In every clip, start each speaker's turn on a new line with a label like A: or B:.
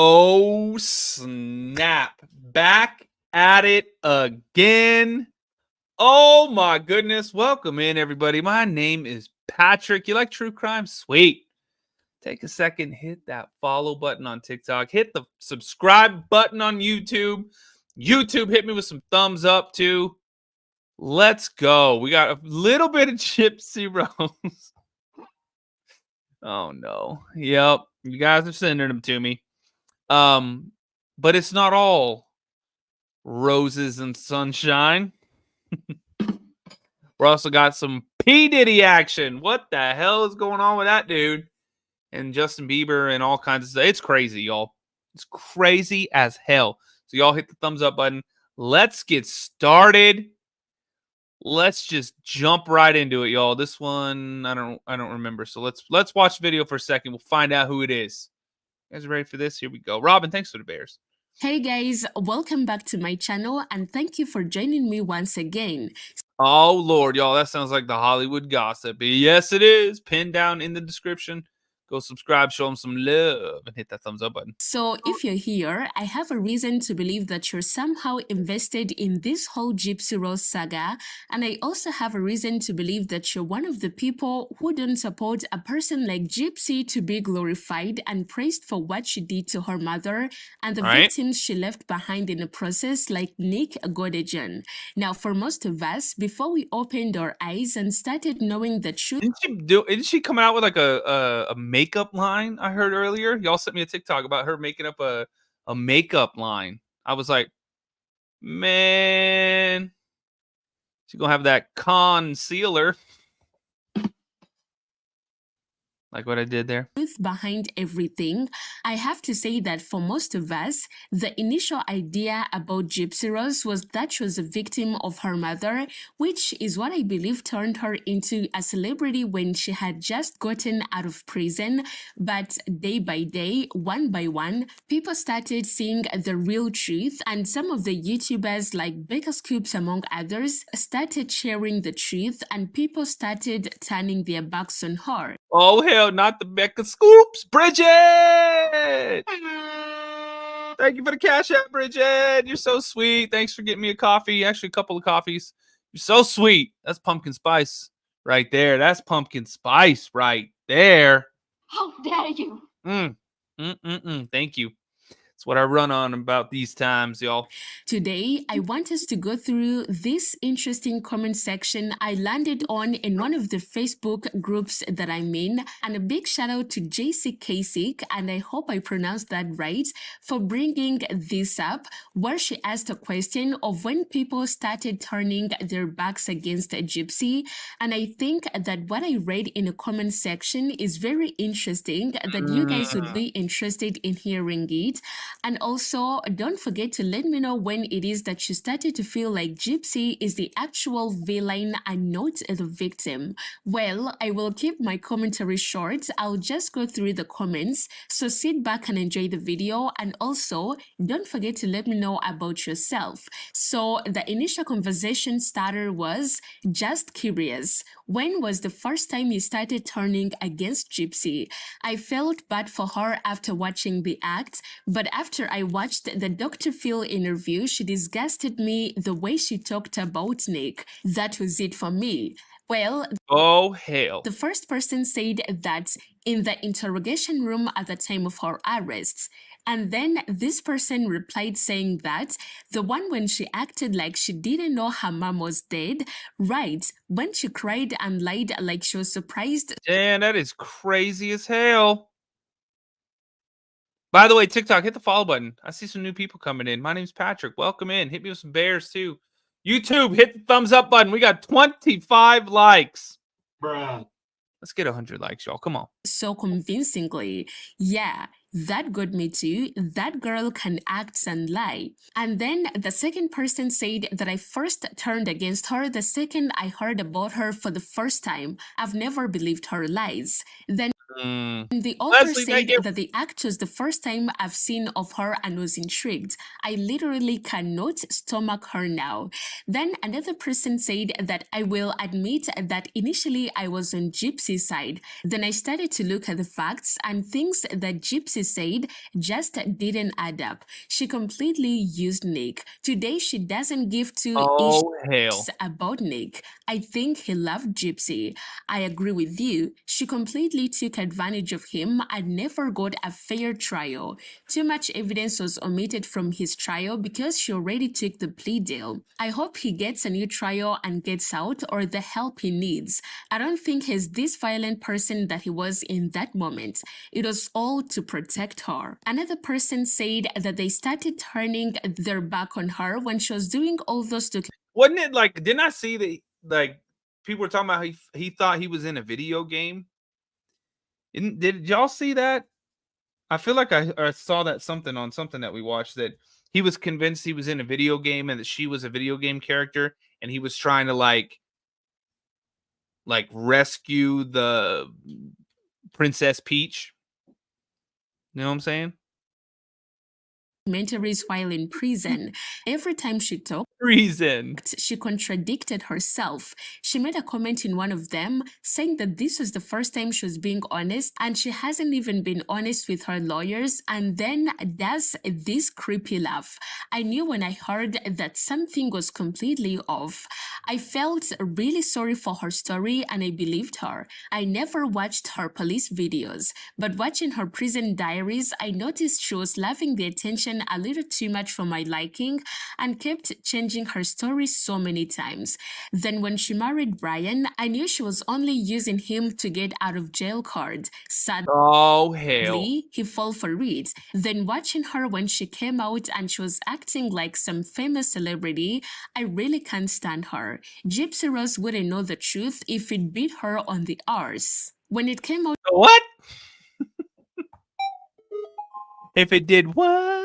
A: Oh, snap. Back at it again. Oh, my goodness. Welcome in, everybody. My name is Patrick. You like true crime? Sweet. Take a second, hit that follow button on TikTok. Hit the subscribe button on YouTube. YouTube, hit me with some thumbs up, too. Let's go. We got a little bit of Gypsy Rose. Oh, no. Yep. You guys are sending them to me. But it's not all roses and sunshine. We're also got some P. Diddy action. What the hell is going on with that dude? And Justin Bieber and all kinds of stuff. It's crazy, y'all. It's crazy as hell. So y'all hit the thumbs up button. Let's get started. Let's just jump right into it, y'all. This one, I don't remember. So let's watch the video for a second. We'll find out who it is. You guys ready for this? Here we go. Robin, thanks for the bears.
B: Hey guys, welcome back to my channel and thank you for joining me once again.
A: Oh Lord, y'all, that sounds like the Hollywood gossip. Yes, it is. Pinned down in the description. Go subscribe, show them some love, and hit that thumbs up button.
B: So if you're here, I have a reason to believe that you're somehow invested in this whole Gypsy Rose saga, and I also have a reason to believe that you're one of the people who don't support a person like Gypsy to be glorified and praised for what she did to her mother and the victims she left behind in the process, like Nick Godejohn. Now, for most of us, before we opened our eyes and started knowing the truth,
A: isn't she coming out with like a makeup line? I heard earlier. Y'all sent me a TikTok about her making up a makeup line. I was like, man, she's gonna have that concealer. Like what I did there.
B: Behind everything, I have to say that for most of us, the initial idea about Gypsy Rose was that she was a victim of her mother, which is what I believe turned her into a celebrity when she had just gotten out of prison. But day by day, one by one, people started seeing the real truth, and some of the YouTubers like Becca Scoops among others started sharing the truth, and people started turning their backs on her.
A: Oh hell, not the Becca Scoops, Bridget! Thank you for the cash app, Bridget. You're so sweet. Thanks for getting me a coffee. Actually, a couple of coffees. You're so sweet. That's pumpkin spice right there. That's pumpkin spice right there.
C: How dare you?
A: Thank you. That's what I run on about these times, y'all.
B: Today, I want us to go through this interesting comment section I landed on in one of the Facebook groups that I'm in. And a big shout out to JC Kasich, and I hope I pronounced that right, for bringing this up, where she asked a question of when people started turning their backs against a Gypsy. And I think that what I read in the comment section is very interesting, that you guys would be interested in hearing it. And also, don't forget to let me know when it is that you started to feel like Gypsy is the actual villain and not the victim. Well, I will keep my commentary short. I'll just go through the comments. So sit back and enjoy the video. And also, don't forget to let me know about yourself. So the initial conversation starter was, just curious, when was the first time you started turning against Gypsy? I felt bad for her after watching the act, but after I watched the Dr. Phil interview, she disgusted me the way she talked about Nick. That was it for me. Well,
A: oh hell.
B: The first person said that in the interrogation room at the time of her arrests. And then this person replied saying that the one when she acted like she didn't know her mom was dead, right, when she cried and lied like she was surprised.
A: Damn, that is crazy as hell. By the way, TikTok, hit the follow button. I see some new people coming in. My name's Patrick. Welcome in. Hit me with some bears, too. YouTube, hit the thumbs up button. We got 25 likes.
C: Bruh.
A: Let's get 100 likes, y'all. Come on.
B: So convincingly, yeah, that got me too. That girl can act and lie. And then the second person said that I first turned against her the second I heard about her for the first time. I've never believed her lies. Then The author
A: Leslie,
B: said
A: make it.
B: that the act was the first time I've seen of her and was intrigued. I literally cannot stomach her now. Then another person said that I will admit that initially I was on Gypsy's side. Then I started to look at the facts and things that Gypsy said just didn't add up. She completely used Nick. Today she doesn't give two
A: Oh, hell.
B: about Nick. I think he loved Gypsy. I agree with you. She completely took advantage of him and never got a fair trial. Too much evidence was omitted from his trial because she already took the plea deal. I hope he gets a new trial and gets out or the help he needs. I don't think he's this violent person that he was in that moment. It was all to protect her. Another person said that they started turning their back on her when she was doing all those
A: Wasn't it like, didn't I see that, like, people were talking about he thought he was in a video game? Did y'all see that? I feel like I saw that something on something that we watched, that he was convinced he was in a video game and that she was a video game character, and he was trying to like rescue the Princess Peach. You know what I'm saying?
B: documentaries while in prison. Every time she talked,
A: Reason.
B: she contradicted herself. She made a comment in one of them saying that this was the first time she was being honest and she hasn't even been honest with her lawyers, and then does this creepy laugh. I knew when I heard that something was completely off. I felt really sorry for her story and I believed her. I never watched her police videos, but watching her prison diaries, I noticed she was loving the attention a little too much for my liking and kept changing her story so many times. Then when she married Brian, I knew she was only using him to get out of jail card. Sadly,
A: Oh, hell.
B: he fell for it. Then watching her when she came out and she was acting like some famous celebrity, I really can't stand her. Gypsy Rose wouldn't know the truth if it beat her on the arse. When it came out
A: What? If it did what?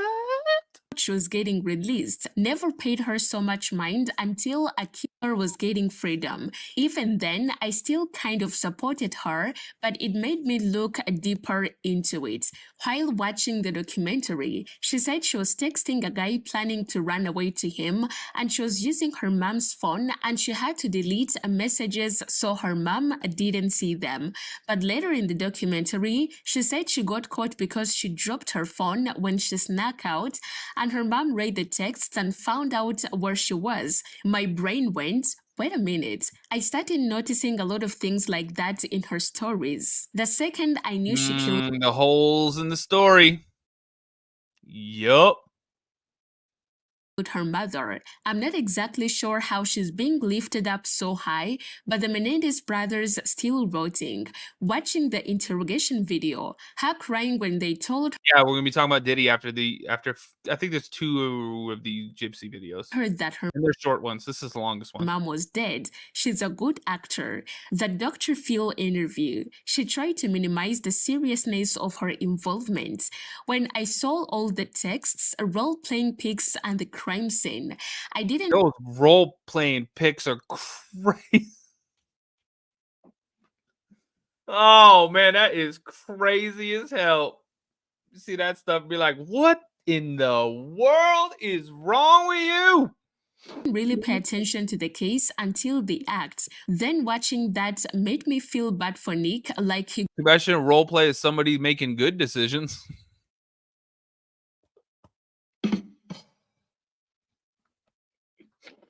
B: she was getting released, never paid her so much mind until a killer was getting freedom. Even then, I still kind of supported her, but it made me look deeper into it. While watching the documentary, she said she was texting a guy planning to run away to him, and she was using her mom's phone, and she had to delete messages so her mom didn't see them. But later in the documentary, she said she got caught because she dropped her phone when she snuck out, and her mom read the texts and found out where she was. My brain went, wait a minute. I started noticing a lot of things like that in her stories. The second I knew she killed
A: The holes in the story. Yup.
B: her mother. I'm not exactly sure how she's being lifted up so high, but the Menendez brothers still voting. Watching the interrogation video, her crying when they told
A: Yeah, we're gonna be talking about Diddy after I think there's 2 of the Gypsy videos.
B: her that her
A: And they're short ones. This is the longest one.
B: mom was dead. She's a good actor. The Dr. Phil interview, she tried to minimize the seriousness of her involvement. When I saw all the texts, role-playing pics, and the crime scene, I didn't
A: Those role-playing pics are crazy. Oh, man, that is crazy as hell. You see that stuff, be like, what in the world is wrong with you?
B: really pay attention to the case until the act. Then watching that made me feel bad for Nick, like he
A: I shouldn't role play as somebody making good decisions.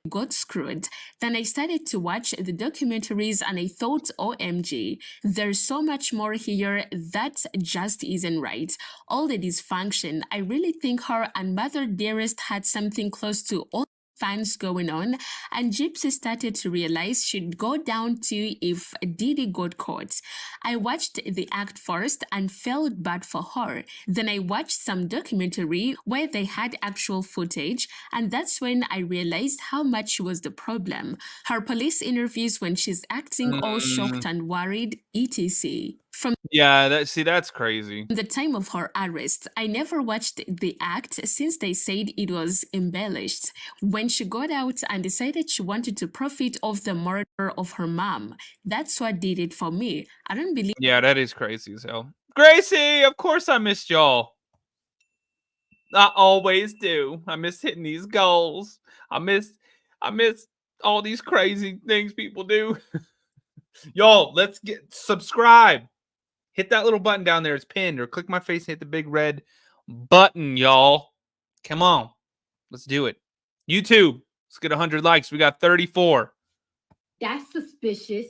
B: got screwed. Then I started to watch the documentaries and I thought, OMG, there's so much more here that just isn't right. All the dysfunction, I really think her and Mother Dearest had something close to all fans going on, and Gypsy started to realize she'd go down too if Diddy got caught. I watched the act first and felt bad for her. Then I watched some documentary where they had actual footage, and that's when I realized how much was the problem. Her police interviews when she's acting all shocked and worried, etc. From
A: Yeah, that's crazy.
B: the time of her arrest, I never watched the act since they said it was embellished. When she got out and decided she wanted to profit off the murder of her mom, that's what did it for me. I don't believe
A: Yeah, that is crazy as hell. Gracie, of course I missed y'all. I always do. I miss hitting these goals. I miss all these crazy things people do. Y'all, let's get subscribe. Hit that little button down there. It's pinned, or click my face and hit the big red button, y'all. Come on. Let's do it. YouTube, let's get 100 likes. We got 34.
C: That's suspicious.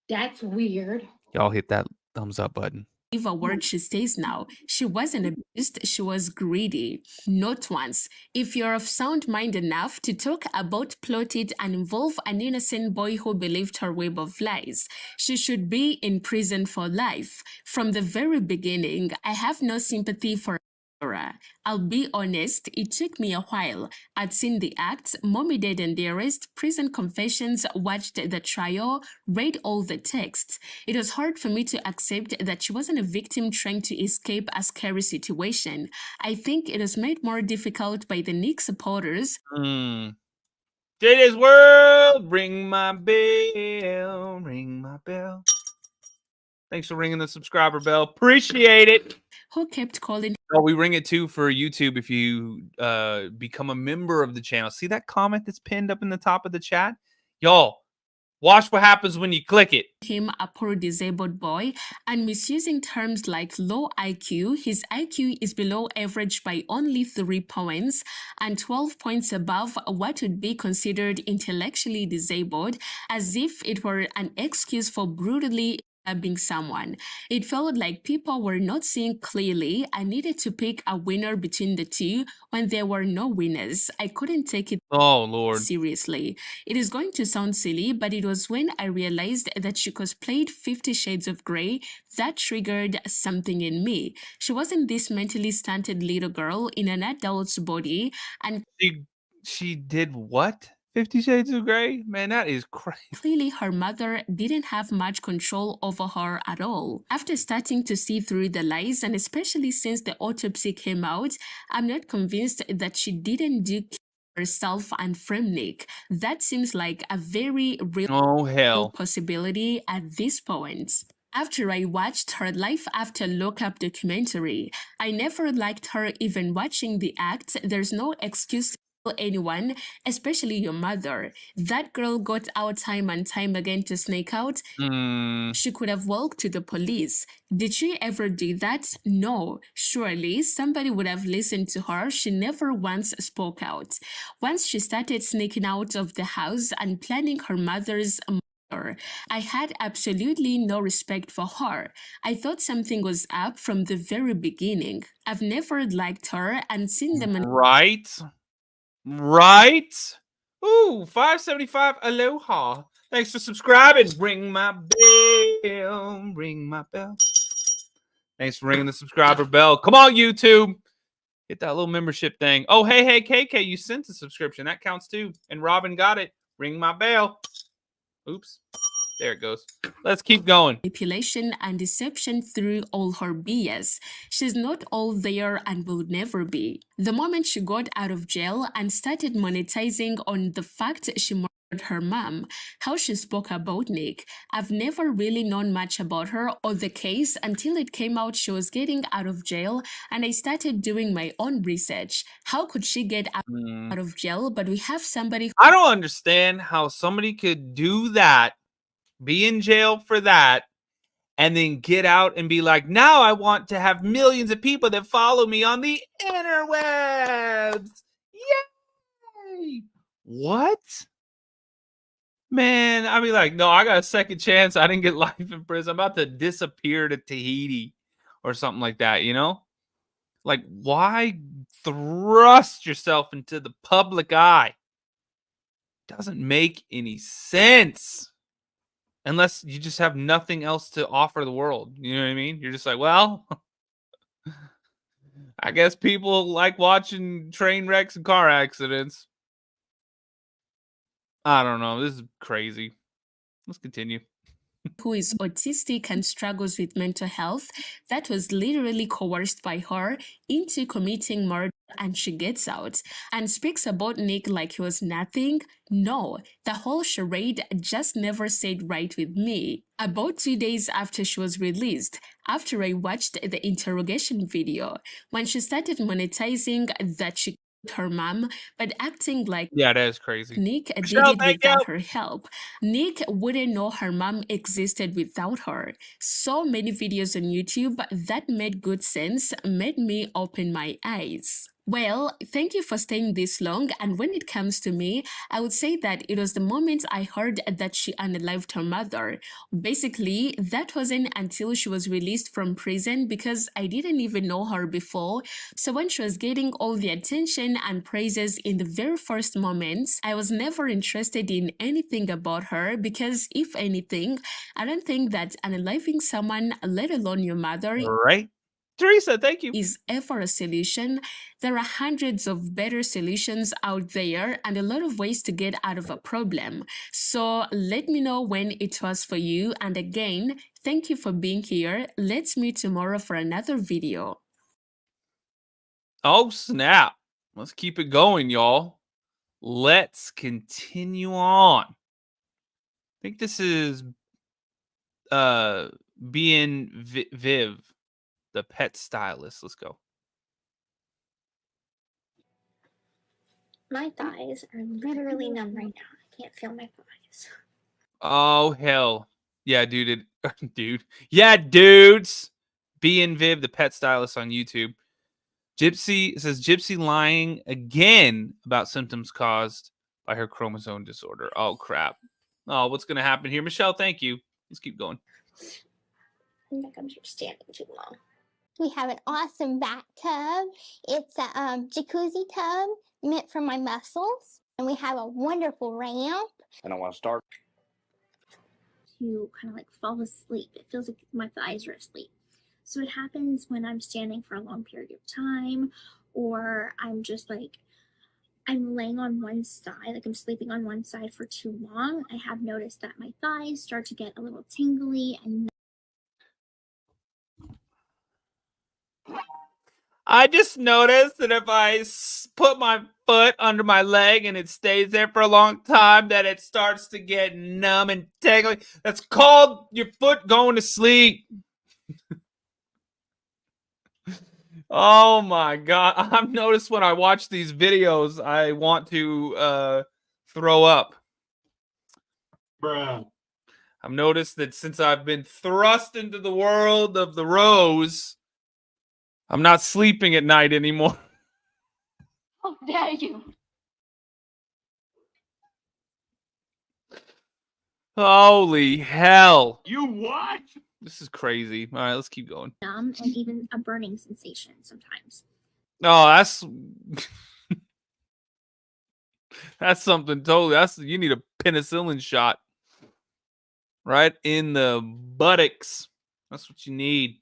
C: That's weird.
A: Y'all hit that thumbs up button.
B: a word she says now. She wasn't abused, she was greedy. Not once. If you're of sound mind enough to talk about plotted and involve an innocent boy who believed her web of lies, she should be in prison for life. From the very beginning, I have no sympathy for Laura. I'll be honest, it took me a while. I'd seen the acts, Mommy Dead and Dearest, Prison Confessions, watched the trial, read all the texts. It was hard for me to accept that she wasn't a victim trying to escape a scary situation. I think it was made more difficult by the Nick supporters.
A: JJ's World, ring my bell, ring my bell. Thanks for ringing the subscriber bell. Appreciate it.
B: Who kept calling.
A: Oh, we ring it too for YouTube if you become a member of the channel. See that comment that's pinned up in the top of the chat? Y'all, watch what happens when you click it.
B: Him a poor disabled boy and misusing terms like low IQ. His IQ is below average by only 3 points and 12 points above what would be considered intellectually disabled, as if it were an excuse for brutally stabbing someone. It felt like people were not seeing clearly. I needed to pick a winner between the two when there were no winners. I couldn't take it seriously. It is going to sound silly, but it was when I realized that she cosplayed 50 Shades of Grey that triggered something in me. She wasn't this mentally stunted little girl in an adult's body, and
A: she did what? 50 Shades of Grey? Man, that is crazy.
B: Clearly, her mother didn't have much control over her at all. After starting to see through the lies, and especially since the autopsy came out, I'm not convinced that she didn't do herself and frame Nick. That seems like a very real possibility at this point. After I watched her Life After Lockup documentary, I never liked her even watching the act. There's no excuse to kill anyone, especially your mother. That girl got out time and time again to sneak out. She could have walked to the police. Did she ever do that? No. Surely somebody would have listened to her. She never once spoke out. Once she started sneaking out of the house and planning her mother's murder, I had absolutely no respect for her. I thought something was up from the very beginning. I've never liked her and seen them.
A: Right? Ooh, 575. Aloha. Thanks for subscribing. Ring my bell. Ring my bell. Thanks for ringing the subscriber bell. Come on, YouTube. Hit that little membership thing. Oh, hey, KK, you sent a subscription. That counts too. And Robin got it. Ring my bell. Oops. There it goes. Let's keep going.
B: Manipulation and deception through all her BS. She's not all there and will never be. The moment she got out of jail and started monetizing on the fact she murdered her mom, how she spoke about Nick, I've never really known much about her or the case until it came out she was getting out of jail, and I started doing my own research. How could she get out of jail, but we have somebody
A: I don't understand how somebody could do that, be in jail for that, and then get out and be like, now I want to have millions of people that follow me on the interwebs. Yay! What? Man, I mean, like, no, I got a second chance. I didn't get life in prison. I'm about to disappear to Tahiti or something like that, you know? Like, why thrust yourself into the public eye? Doesn't make any sense. Unless you just have nothing else to offer the world. You know what I mean? You're just like, well, I guess people like watching train wrecks and car accidents. I don't know. This is crazy. Let's continue.
B: who is autistic and struggles with mental health, that was literally coerced by her into committing murder, and she gets out and speaks about Nick like he was nothing. No, the whole charade just never sat right with me. About 2 days after she was released, after I watched the interrogation video, when she started monetizing that she killed her mom, but acting like
A: Yeah, that is crazy.
B: Nick did
A: Michelle,
B: it
A: thank you.
B: without her help. Nick wouldn't know her mom existed without her. So many videos on YouTube that made good sense, made me open my eyes. Well, thank you for staying this long. And when it comes to me, I would say that it was the moment I heard that she unalived her mother. Basically, that wasn't until she was released from prison because I didn't even know her before. So when she was getting all the attention and praises in the very first moments, I was never interested in anything about her because, if anything, I don't think that unaliving someone, let alone your mother,
A: Right. Teresa, thank you.
B: is ever a solution. There are hundreds of better solutions out there and a lot of ways to get out of a problem. So let me know when it was for you. And again, thank you for being here. Let's meet tomorrow for another video.
A: Oh, snap. Let's keep it going, y'all. Let's continue on. I think this is being Viv, the pet stylist. Let's go.
D: My thighs are literally numb right now. I can't feel my thighs.
A: Oh, hell. Yeah, dude. Dude. Yeah, dudes. Being Viv, the pet stylist on YouTube. Gypsy says Gypsy lying again about symptoms caused by her chromosome disorder. Oh, crap. Oh, what's going to happen here? Michelle, thank you. Let's keep going.
D: I think I'm just standing too long.
E: We have an awesome bathtub. It's a jacuzzi tub meant for my muscles. And we have a wonderful ramp.
F: And I want to start
D: To kind of like fall asleep. It feels like my thighs are asleep. So it happens when I'm standing for a long period of time, or I'm just like, I'm laying on one side, like I'm sleeping on one side for too long. I have noticed that my thighs start to get a little tingly and
A: I just noticed that if I put my foot under my leg and it stays there for a long time, that it starts to get numb and tingly. That's called your foot going to sleep. Oh my God. I've noticed when I watch these videos, I want to throw up.
F: bruh.
A: I've noticed that since I've been thrust into the world of the rose, I'm not sleeping at night anymore.
C: How dare you?
A: Holy hell.
F: You what?
A: This is crazy. All right, let's keep going.
D: numb and even a burning sensation sometimes.
A: Oh, that's something totally. You need a penicillin shot right in the buttocks. That's what you need.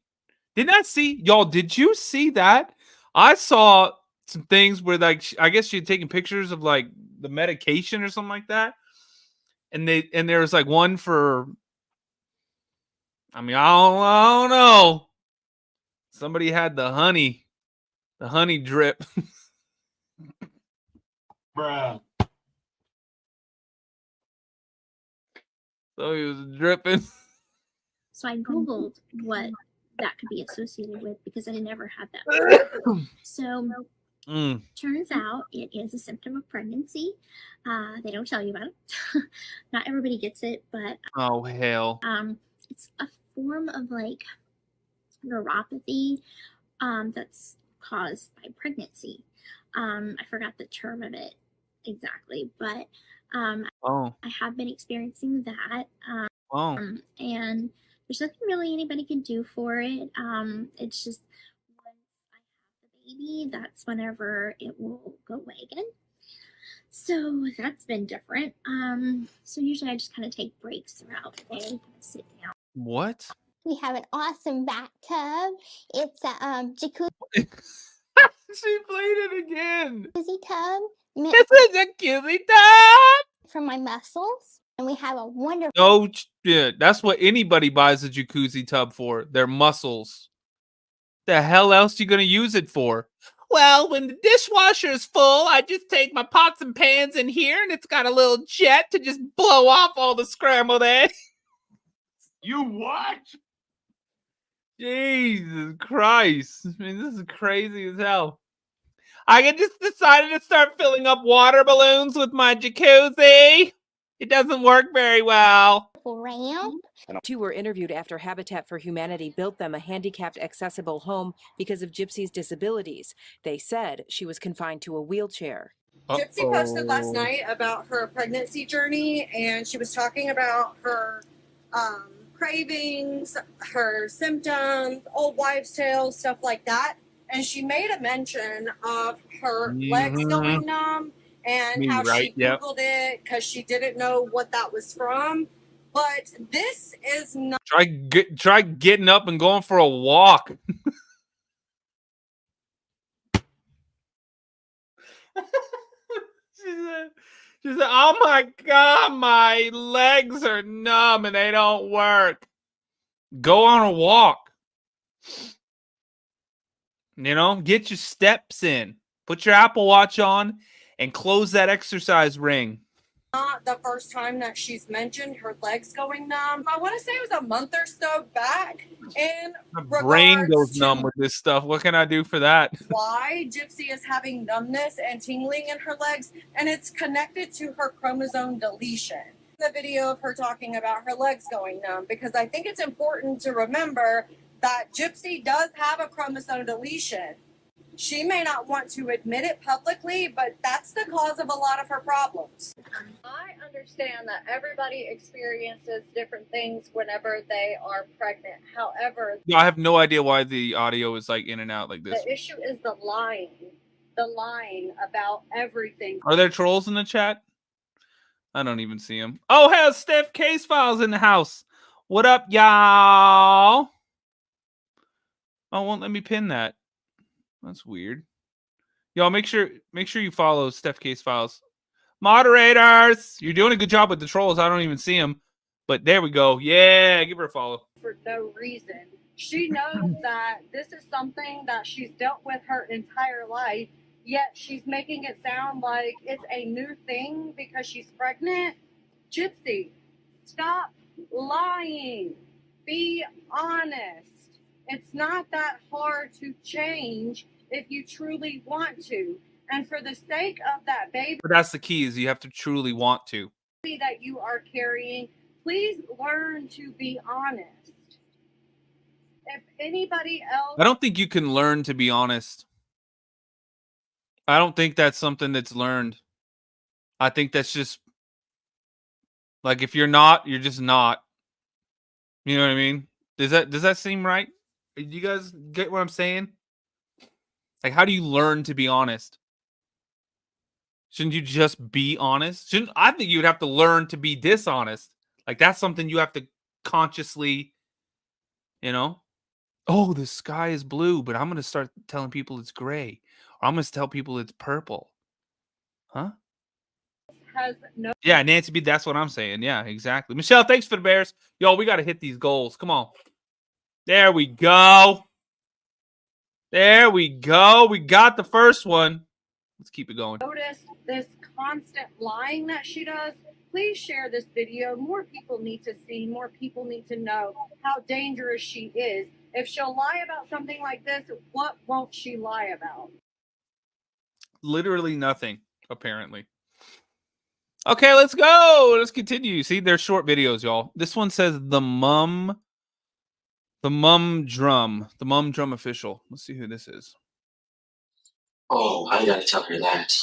A: Didn't I see y'all? Did you see that? I saw some things where, like, I guess she had taken pictures of like the medication or something like that, and there was like one for. I mean, I don't know. Somebody had the honey drip.
F: Bruh.
A: So he was dripping.
D: So I Googled what that could be associated with because I never had that. So turns out it is a symptom of pregnancy. They don't tell you about it. Not everybody gets it, but
A: Oh hell.
D: it's a form of like neuropathy that's caused by pregnancy. I forgot the term of it exactly, but
A: Oh.
D: I have been experiencing that.
A: Oh.
D: And there's nothing really anybody can do for it. It's just once I have the baby, that's whenever it will go away again. So that's been different. So usually I just kind of take breaks throughout the day, kind of sit down.
A: What?
E: We have an awesome bathtub. It's a jacuzzi
A: She played it again.
E: tub meant
A: This is a cutie tub.
E: for my muscles. And we have a wonderful
A: No, Yeah, that's what anybody buys a jacuzzi tub for. Their muscles. The hell else you gonna use it for? Well, when the dishwasher is full, I just take my pots and pans in here, and it's got a little jet to just blow off all the scrambled eggs.
F: You what?
A: Jesus Christ. I mean, this is crazy as hell. I just decided to start filling up water balloons with my jacuzzi. It doesn't work very well.
E: Ramp.
G: Two were interviewed after Habitat for Humanity built them a handicapped accessible home because of Gypsy's disabilities. They said she was confined to a wheelchair.
H: Gypsy posted last night about her pregnancy journey, and she was talking about her cravings, her symptoms, old wives' tales, stuff like that. And she made a mention of her legs going numb and how she Googled it because she didn't know what that was from. But this is not.
A: Try getting up and going for a walk. She said, oh my God, my legs are numb and they don't work. Go on a walk. You know, get your steps in. Put your Apple Watch on and close that exercise ring.
H: Not the first time that she's mentioned her legs going numb. I want to say it was a month or so back. And
A: my brain goes numb with this stuff. What can I do for that?
H: Why Gypsy is having numbness and tingling in her legs, and it's connected to her chromosome deletion. The video of her talking about her legs going numb, because I think it's important to remember that Gypsy does have a chromosome deletion. She may not want to admit it publicly, but that's the cause of a lot of her problems. I understand that everybody experiences different things whenever they are pregnant. However,
A: I have no idea why the audio is like in and out like this.
H: The issue is the lying about everything.
A: Are there trolls in the chat? I don't even see them. Oh, hell, Steph Case Files in the house. What up, y'all? Oh, won't let me pin that. That's weird. Y'all, make sure you follow Steph Case Files. Moderators, you're doing a good job with the trolls. I don't even see them, but there we go. Yeah, give her a follow.
H: For no reason. She knows that this is something that she's dealt with her entire life, yet she's making it sound like it's a new thing because she's pregnant. Gypsy, stop lying. Be honest. It's not that hard to change if you truly want to. And for the sake of that baby,
A: but that's the key, is you have to truly want to.
H: That you are carrying, please learn to be honest. If anybody else,
A: I don't think you can learn to be honest. I don't think that's something that's learned. I think that's just like, if you're not, you're just not. You know what I mean? Does that seem right? Do you guys get what I'm saying? Like, how do you learn to be honest? Shouldn't you just be honest? I think you would have to learn to be dishonest. Like, that's something you have to consciously, you know? Oh, the sky is blue, but I'm going to start telling people it's gray. Or I'm going to tell people it's purple. Huh?
H: has no.
A: Yeah, Nancy B, that's what I'm saying. Yeah, exactly. Michelle, thanks for the Bears. Yo, we got to hit these goals. Come on. There we go. There we go. We got the first one. Let's keep it going.
H: Notice this constant lying that she does. Please share this video. More people need to see, more people need to know how dangerous she is. If she'll lie about something like this, what won't she lie about?
A: Literally nothing, apparently. Okay, let's go. Let's continue. See, they're short videos, y'all. This one says the mum drum official. Let's see who this is.
I: Oh, I gotta tell her that.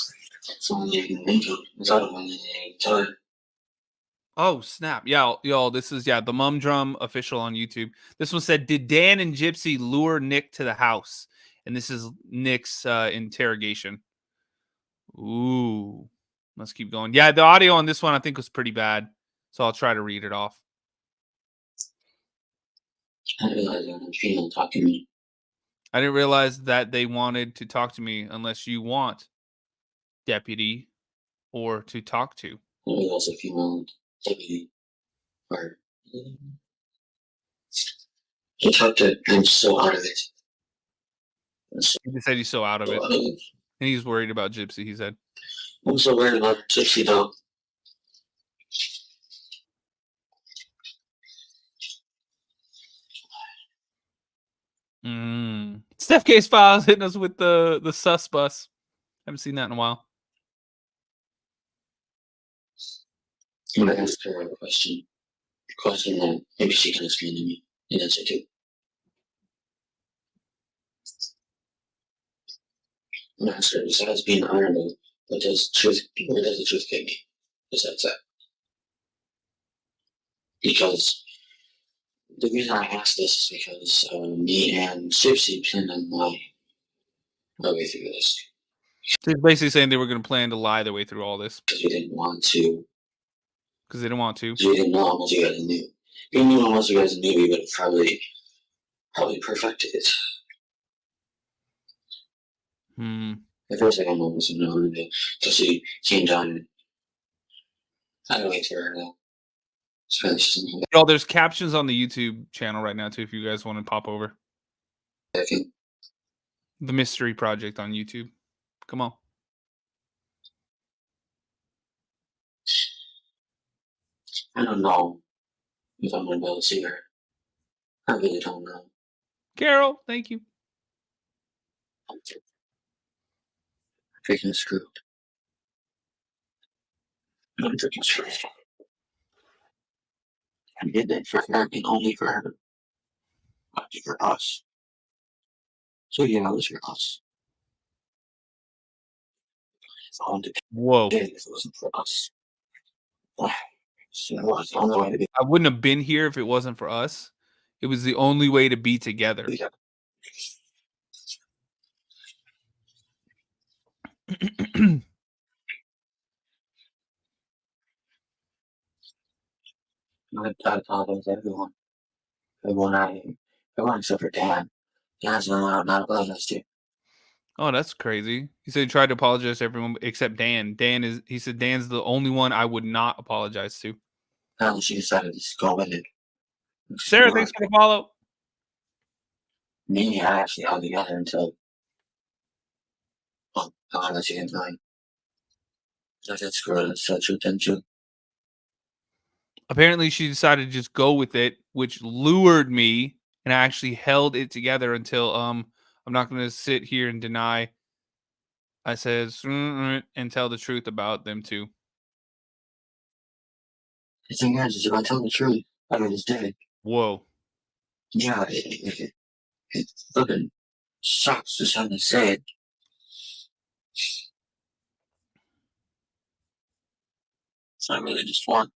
A: Oh, snap. Yeah, y'all, this is, the mum drum official on YouTube. This one said, did Dan and Gypsy lure Nick to the house? And this is Nick's interrogation. Ooh. Let's keep going. Yeah, the audio on this one I think was pretty bad. So I'll try to read it off.
I: I didn't talk to me.
A: I didn't realize that they wanted to talk to me unless you want, deputy, or to talk to.
I: I realized a female deputy, or He talked to I'm so out of it.
A: He said he's so out of it. And he's worried about Gypsy, he said.
I: I'm so worried about Gypsy though.
A: Steph Case Files hitting us with the sus bus. Haven't seen that in a while.
I: I'm gonna ask her a question. A question that maybe she can explain to me and answer to. I'm gonna ask her, besides being honorable, where does the truth get me? Besides that. Because the reason I ask this is because me and Gypsy planned on lying our way through this.
A: So he's basically saying they were going to plan to lie their way through all this.
I: Because we didn't want to.
A: Because they didn't want to.
I: Because we didn't know how much you guys knew. If we knew how much you guys knew, we would have probably perfected it. At first, I don't know what was going on until she came down and I had to wait for her now.
A: Y'all, there's captions on the YouTube channel right now, too, if you guys want to pop over.
I: Okay.
A: The Mystery Project on YouTube. Come on.
I: I don't know if I'm going to be able to see her. I really don't know.
A: Carol, thank you.
I: I'm freaking screwed. I'm freaking screwed. I did that for her and only for her. Not for us. So yeah, it was for us.
A: Whoa.
I: If it wasn't for us. So it was the only way to be.
A: I wouldn't have been here if it wasn't for us. It was the only way to be together.
I: Yeah. I apologize to everyone. Everyone except for Dan. Dan's not apologize to.
A: Oh, that's crazy. He said he tried to apologize to everyone except Dan. He said Dan's the only one I would not apologize to.
I: Now she decided to go with it.
A: Sarah, thanks for the follow.
I: Me and I actually held together until unless you didn't mind. That's screwed. That's so true, too.
A: Apparently, she decided to just go with it, which lured me, and I actually held it together until I'm not going to sit here and deny. I said and tell the truth about them too.
I: The thing is if I tell the truth, I would just did it.
A: Whoa.
I: Yeah, it fucking sucks to suddenly say it. So I really just want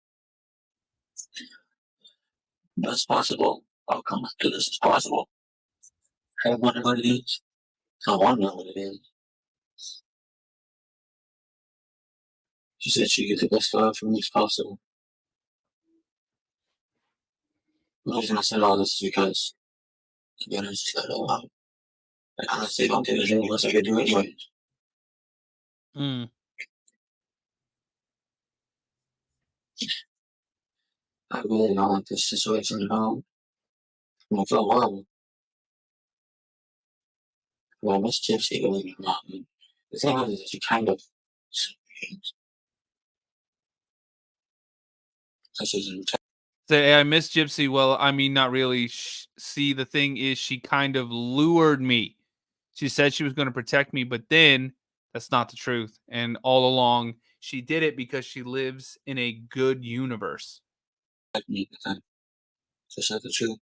I: the best possible outcome to this as possible. I wonder what it is. I want to know what it is. She said she'd get the best out from me as possible. The reason I said all this is because, to be honest, I honestly don't think there's anything else I could do anyway. I really don't like this situation at all. I feel horrible. Well, I miss Gypsy, believe it or not. The thing is that she kind of.
A: Say, I miss Gypsy. Well, I mean, not really. See, the thing is, she kind of lured me. She said she was going to protect me, but then that's not the truth. And all along, she did it because she lives in a good universe.
I: Just said the truth.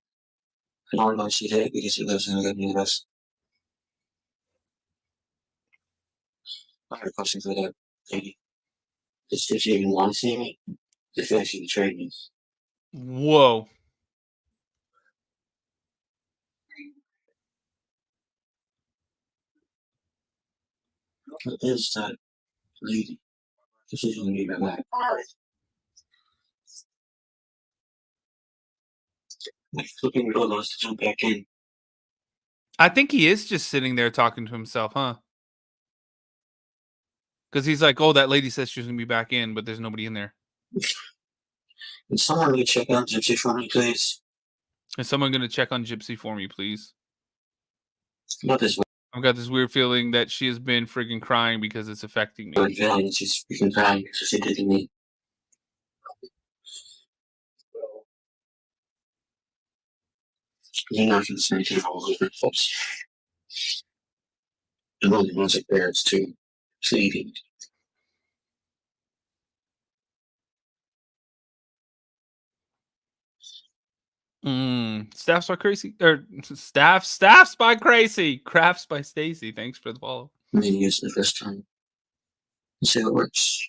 I: I don't know if she did it because she lives in a good universe. I had a question for that lady. Does she even want to see me? I feel like she betrayed me.
A: Whoa.
I: What is that lady? She's going to be right back. My flipping door wants to jump back in.
A: I think he is just sitting there talking to himself, huh? Because he's like, oh, that lady says she's going to be back in, but there's nobody in there.
I: Is someone going to check out Gypsy for me, please?
A: Is someone going to check on Gypsy for me, please?
I: Not this
A: I've got this weird feeling that she has been freaking crying because it's affecting me.
I: weird feeling. She's freaking crying because she did to me. You're not going to say anything all over folks. And only ones like parents too. Sleeping.
A: Staffs by Crazy, or Staffs by Crazy, Crafts by Stacy. Thanks for the follow.
I: Maybe use it the first time. And see how it works.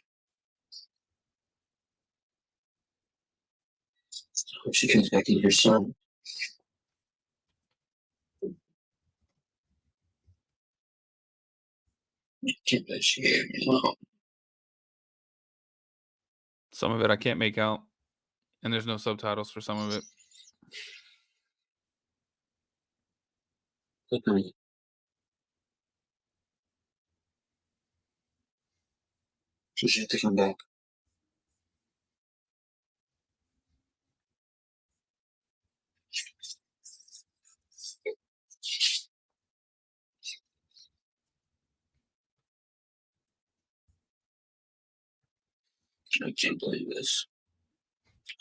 I: I hope she comes back in here soon. I can't believe she gave me alone.
A: Some of it I can't make out, and there's no subtitles for some of it.
I: Look at me. She should have to come back. I can't believe this.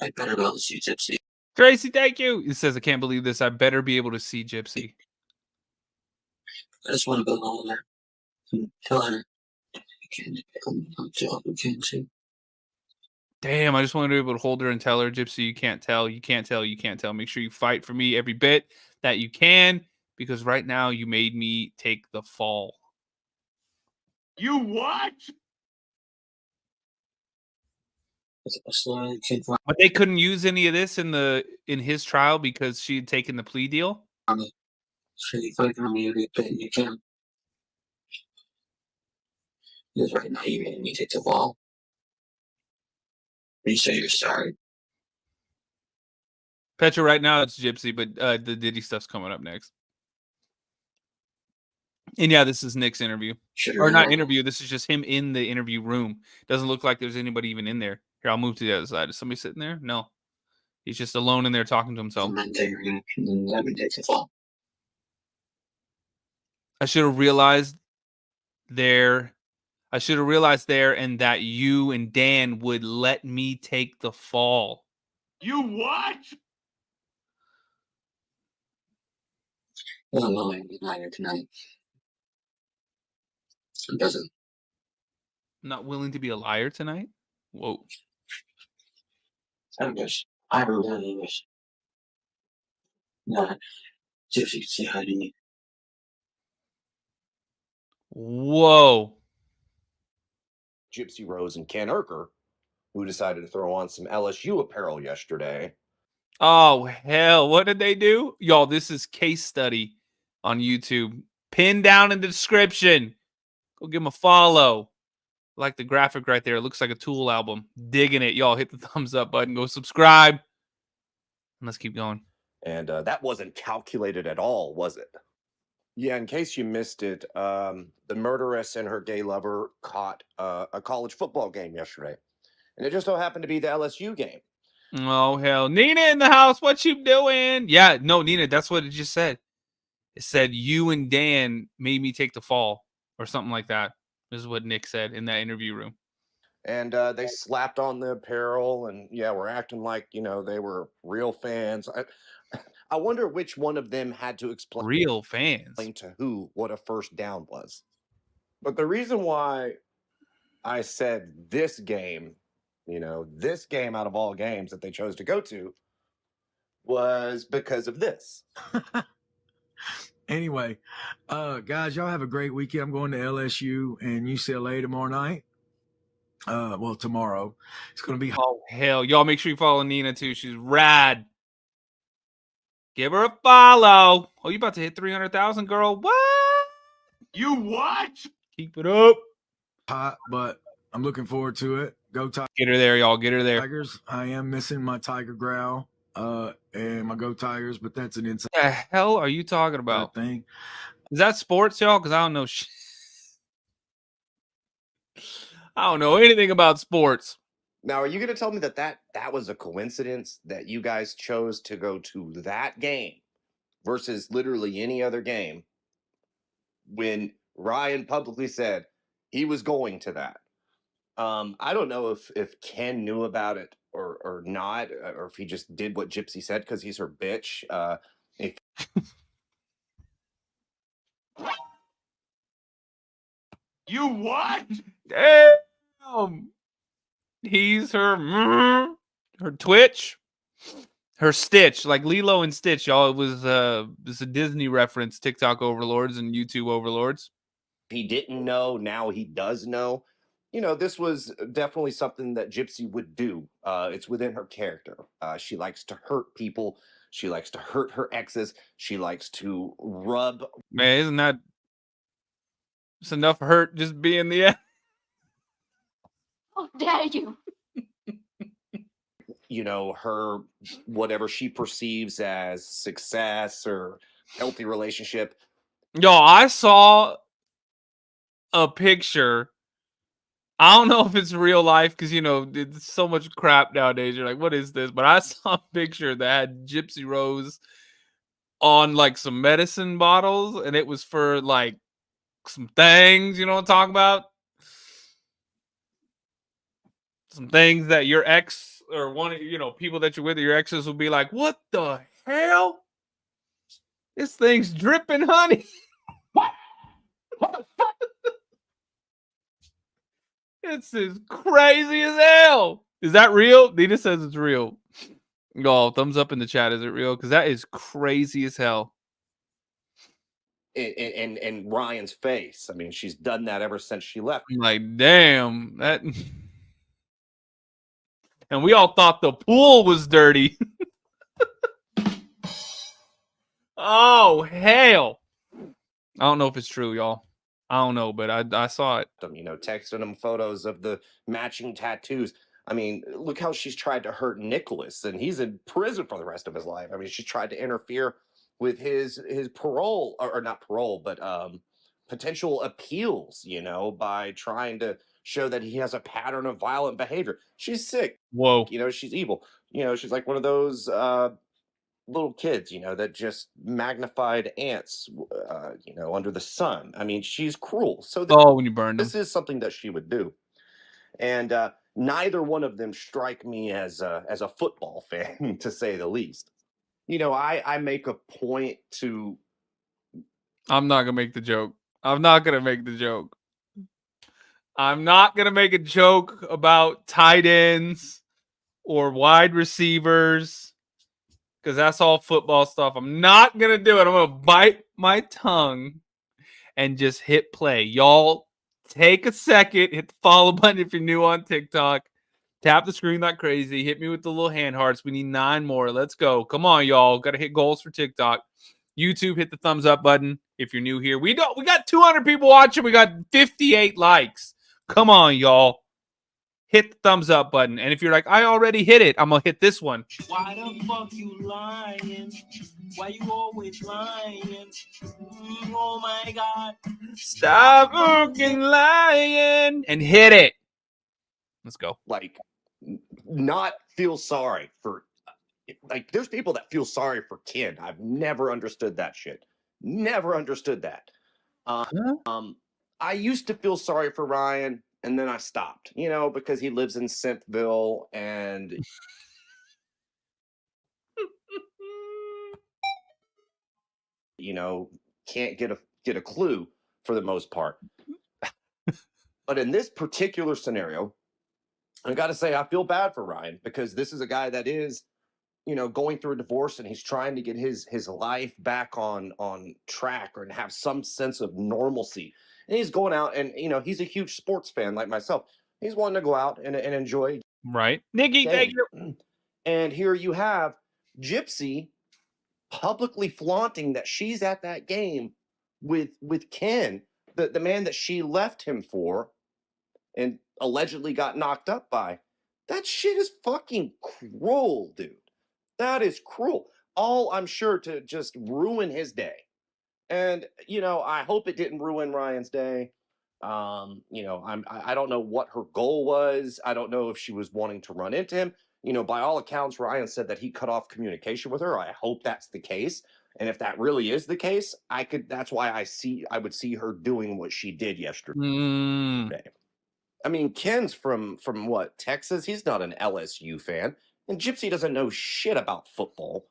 I: I better be able to see Gypsy.
A: Tracy, thank you. It says, I can't believe this. I better be able to see Gypsy.
I: I just want to go home there and tell her I can't tell her Ken too.
A: Damn, I just want to be able to hold her and tell her, Gypsy, you can't tell, you can't tell, you can't tell. Make sure you fight for me every bit that you can, because right now you made me take the fall.
F: You what?
A: But they couldn't use any of this in his trial because she had taken the plea deal.
I: So you fight for me every bit you can. Because right now you made me take the fall. You say you're sorry.
A: Petra, right now it's Gypsy, but the Diddy stuff's coming up next. And yeah, this is Nick's interview. Or not interview, this is just him in the interview room. Doesn't look like there's anybody even in there. Here, I'll move to the other side. Is somebody sitting there? No. He's just alone in there talking to himself. I should have realized there and that you and Dan would let me take the fall.
F: You what?
I: I don't know, I'm tired tonight. It doesn't.
A: Not willing to be a liar tonight? Whoa.
I: I wish. I really wish. Not Gypsy could say hi to me.
A: Whoa.
J: Gypsy Rose and Ken Urker, who decided to throw on some LSU apparel yesterday.
A: Oh, hell. What did they do? Y'all, this is case study on YouTube. Pinned down in the description. Go give them a follow. Like the graphic right there. It looks like a Tool album. Digging it. Y'all hit the thumbs up button. Go subscribe. And let's keep going.
J: And that wasn't calculated at all, was it? Yeah, in case you missed it, the murderess and her gay lover caught a college football game yesterday. And it just so happened to be the LSU game.
A: Oh, hell. Nina in the house. What you doing? Yeah, no, Nina, that's what it just said. It said, you and Dan made me take the fall or something like that. This is what Nick said in that interview room.
J: And they slapped on the apparel and, yeah, we're acting like, you know, they were real fans. I wonder which one of them had to explain
A: real fans
J: to who what a first down was. But the reason why I said this game, you know, this game out of all games that they chose to go to was because of this.
K: Anyway, guys, y'all have a great weekend. I'm going to LSU and UCLA tomorrow night. Well, tomorrow. It's going to be...
A: Oh, hell. Y'all make sure you follow Nina, too. She's rad. Give her a follow. Oh, you about to hit 300,000, girl? What?
F: You what?
A: Keep it up.
K: Hot, but I'm looking forward to it. Go Tigers.
A: Get her there, y'all. Get her there.
K: Tigers. I am missing my Tiger growl and my Go Tigers, but that's an inside.
A: What the hell are you talking about?
K: Thing.
A: Is that sports, y'all? Because I don't know I don't know anything about sports.
J: Now, are you going to tell me that that was a coincidence that you guys chose to go to that game versus literally any other game when Ryan publicly said he was going to that? I don't know if Ken knew about it or not, or if he just did what Gypsy said because he's her bitch. If
F: You what?
A: Damn. He's her Twitch, her Stitch, like Lilo and Stitch, y'all. It was a Disney reference, TikTok overlords and YouTube overlords.
J: he didn't know, now he does know. You know, this was definitely something that Gypsy would do. It's within her character. She likes to hurt people. She likes to hurt her exes. She likes to rub.
A: Man, isn't that it's enough hurt just being the
C: How dare you?
J: You know, her whatever she perceives as success or healthy relationship.
A: Yo, I saw a picture. I don't know if it's real life because, you know, it's so much crap nowadays. You're like, what is this? But I saw a picture that had Gypsy Rose on like some medicine bottles, and it was for like some things, you know what I'm talking about? Some things that your ex or one of, you know, people that you're with, your exes will be like, what the hell? This thing's dripping honey.
F: What? What the fuck?
A: It's as crazy as hell. Is that real? Nina says it's real. Oh, thumbs up in the chat. Is it real? Because that is crazy as hell.
J: And Ryan's face. I mean, she's done that ever since she left.
A: I'm like, damn. That. And we all thought the pool was dirty. Oh, hell. I don't know if it's true, y'all. I don't know, but I saw it.
J: You know, texting him photos of the matching tattoos. I mean, look how she's tried to hurt Nicholas, and he's in prison for the rest of his life. I mean, she tried to interfere with his parole, or not parole, but potential appeals, you know, by trying to show that he has a pattern of violent behavior. She's sick.
A: Whoa.
J: You know, she's evil. You know, she's like one of those little kids, you know, that just magnified ants, you know, under the sun. I mean, she's cruel. So
A: When you burned them.
J: this is something that she would do. And neither one of them strike me as a football fan, to say the least. You know, I make a point to.
A: I'm not gonna make the joke. I'm not gonna make the joke. I'm not gonna make a joke about tight ends or wide receivers because that's all football stuff. I'm not gonna do it. I'm gonna bite my tongue and just hit play. Y'all take a second, hit the follow button if you're new on TikTok. Tap the screen like crazy. Hit me with the little hand hearts. We need 9 more. Let's go. Come on, y'all. Got to hit goals for TikTok. YouTube, hit the thumbs up button if you're new here. We got 200 people watching. We got 58 likes. Come on, y'all. Hit the thumbs up button. And if you're like, I already hit it, I'm going to hit this one.
L: Why the fuck you lying? Why you always lying? Oh my God.
A: Stop fucking lying. And hit it. Let's go.
J: Like, not feel sorry for. Like, there's people that feel sorry for Ken. I've never understood that shit. Never understood that. I used to feel sorry for Ryan, and then I stopped, you know, because he lives in Simpville and you know, can't get a clue for the most part. But in this particular scenario, I got to say I feel bad for Ryan because this is a guy that is, you know, going through a divorce and he's trying to get his life back on track or have some sense of normalcy. And he's going out and, you know, he's a huge sports fan like myself. He's wanting to go out and enjoy.
A: Right. Nikki, thank you.
J: And here you have Gypsy publicly flaunting that she's at that game with Ken, the man that she left him for and allegedly got knocked up by. That shit is fucking cruel, dude. That is cruel. All I'm sure to just ruin his day. And, you know, I hope it didn't ruin Ryan's day. You know, I don't know what her goal was. I don't know if she was wanting to run into him. You know, by all accounts, Ryan said that he cut off communication with her. I hope that's the case. And if that really is the case, that's why I would see her doing what she did yesterday. I mean, Ken's from what, Texas? He's not an LSU fan. And Gypsy doesn't know shit about football.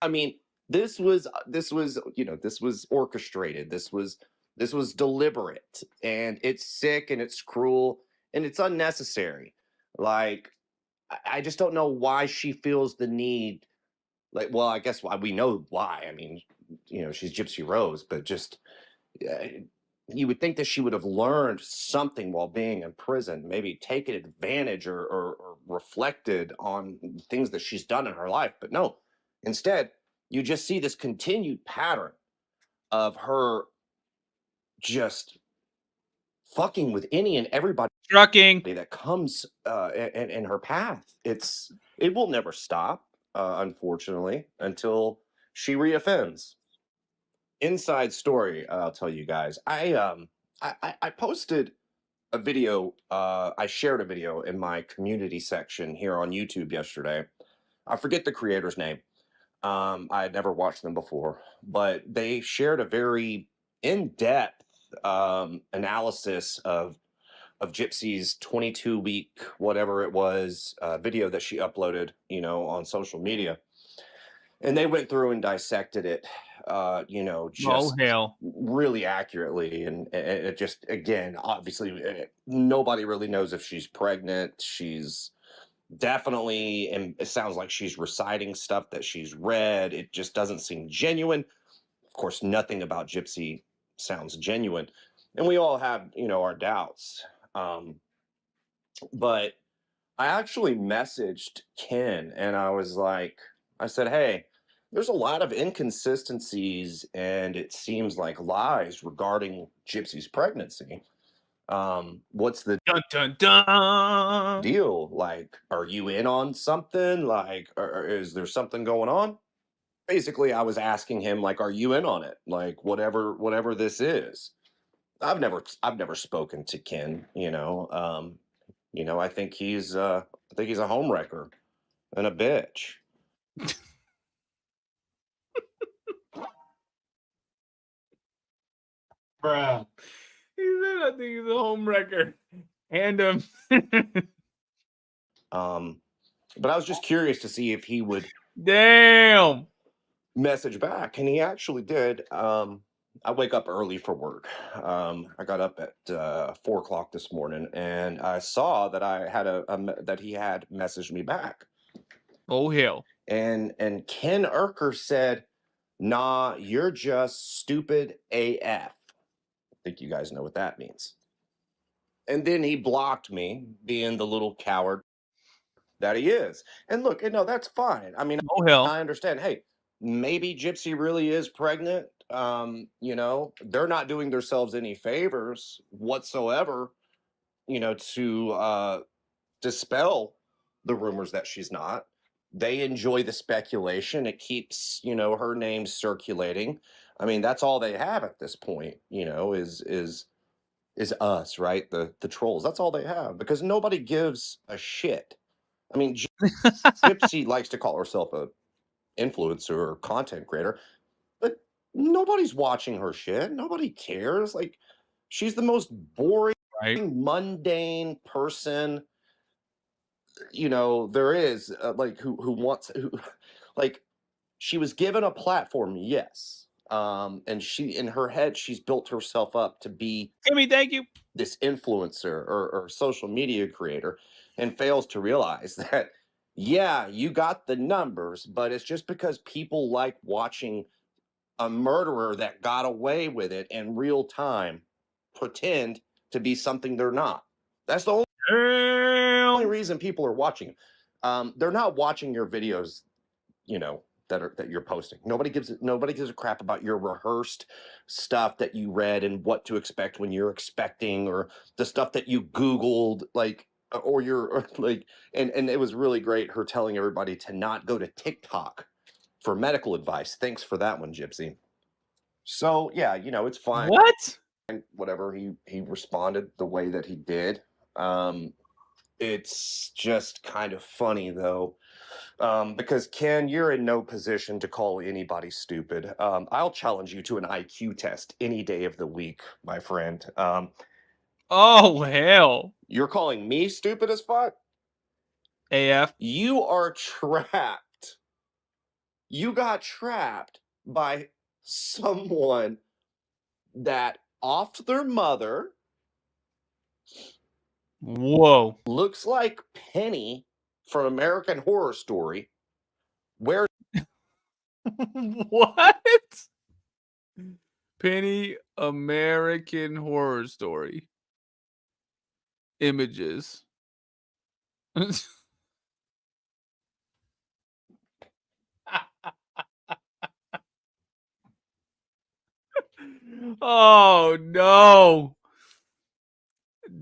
J: I mean, this was you know, this was orchestrated. This was deliberate, and it's sick and it's cruel and it's unnecessary. Like, I just don't know why she feels the need. Like, well, I guess why we know why. I mean, you know, she's Gypsy Rose, but just you would think that she would have learned something while being in prison, maybe taken advantage or reflected on things that she's done in her life. But no, instead, you just see this continued pattern of her just fucking with any and everybody that comes in her path. It will never stop, unfortunately, until she reoffends. Inside story, I'll tell you guys. I posted a video. I shared a video in my community section here on YouTube yesterday. I forget the creator's name. I had never watched them before, but they shared a very in-depth analysis of Gypsy's 22-week, whatever it was, video that she uploaded, you know, on social media. And they went through and dissected it, you know, just really accurately. And it just, again, obviously, nobody really knows if she's pregnant. She's definitely, and it sounds like she's reciting stuff that she's read. It just doesn't seem genuine. Of course, nothing about Gypsy sounds genuine. And we all have, you know, our doubts. But I actually messaged Ken and I was like, I said, hey, there's a lot of inconsistencies and it seems like lies regarding Gypsy's pregnancy. What's the deal? Like, are you in on something? Like, or is there something going on? Basically, I was asking him, like, are you in on it? Like, whatever this is. I've never spoken to Ken, you know. You know, I think he's a homewrecker and a bitch.
F: Bruh.
A: He said, I think he's a homewrecker. And
J: but I was just curious to see if he would message back, and he actually did. I wake up early for work. I got up at 4 o'clock this morning, and I saw that I had that he had messaged me back.
A: Oh hell!
J: And Ken Urker said, "Nah, you're just stupid AF." I think you guys know what that means. And then he blocked me, being the little coward that he is. And look, no, that's fine. I mean, I understand. Hey, maybe Gypsy really is pregnant. You know, they're not doing themselves any favors whatsoever, you know, to dispel the rumors that she's not. They enjoy the speculation. It keeps, you know, her name circulating. I mean, that's all they have at this point, you know, is us, right? The trolls. That's all they have, because nobody gives a shit. I mean, Gypsy likes to call herself a influencer or content creator, but nobody's watching her shit. Nobody cares. Like, she's the most boring, mundane person, you know, there is. Like, who like, she was given a platform, yes. And she, in her head, she's built herself up to be
A: thank you,
J: this influencer or social media creator, and fails to realize that, yeah, you got the numbers, but it's just because people like watching a murderer that got away with it in real time pretend to be something they're not. That's the only reason people are watching. They're not watching your videos, you know, that you're posting. Nobody gives a crap about your rehearsed stuff that you read and what to expect when you're expecting, or the stuff that you Googled, like, and it was really great, her telling everybody to not go to TikTok for medical advice. Thanks for that one, Gypsy. So yeah, you know, it's fine.
A: What?
J: whatever he responded the way that he did. It's just kind of funny though, because Ken, you're in no position to call anybody stupid. I'll challenge you to an IQ test any day of the week, my friend.
A: Oh, hell.
J: You're calling me stupid as fuck?
A: AF.
J: You are trapped. You got trapped by someone that offed their mother,
A: Whoa.
J: looks like Penny from American Horror Story, wears
A: What? Penny American Horror Story. Images. Oh, no.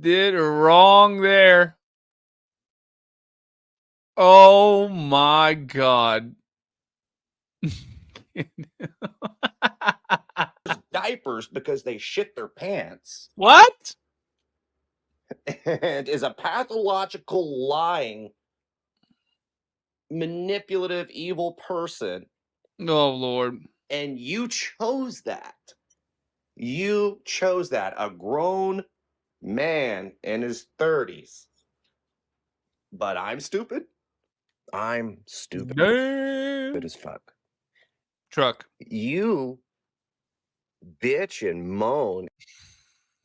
A: Did wrong there. Oh, my God.
J: diapers because they shit their pants
A: What?
J: and is a pathological, lying, manipulative, evil person.
A: Oh, Lord.
J: And you chose that. You chose that. A grown man in his 30s. But I'm stupid. I'm stupid
A: Damn.
J: as fuck.
A: Truck.
J: You bitch and moan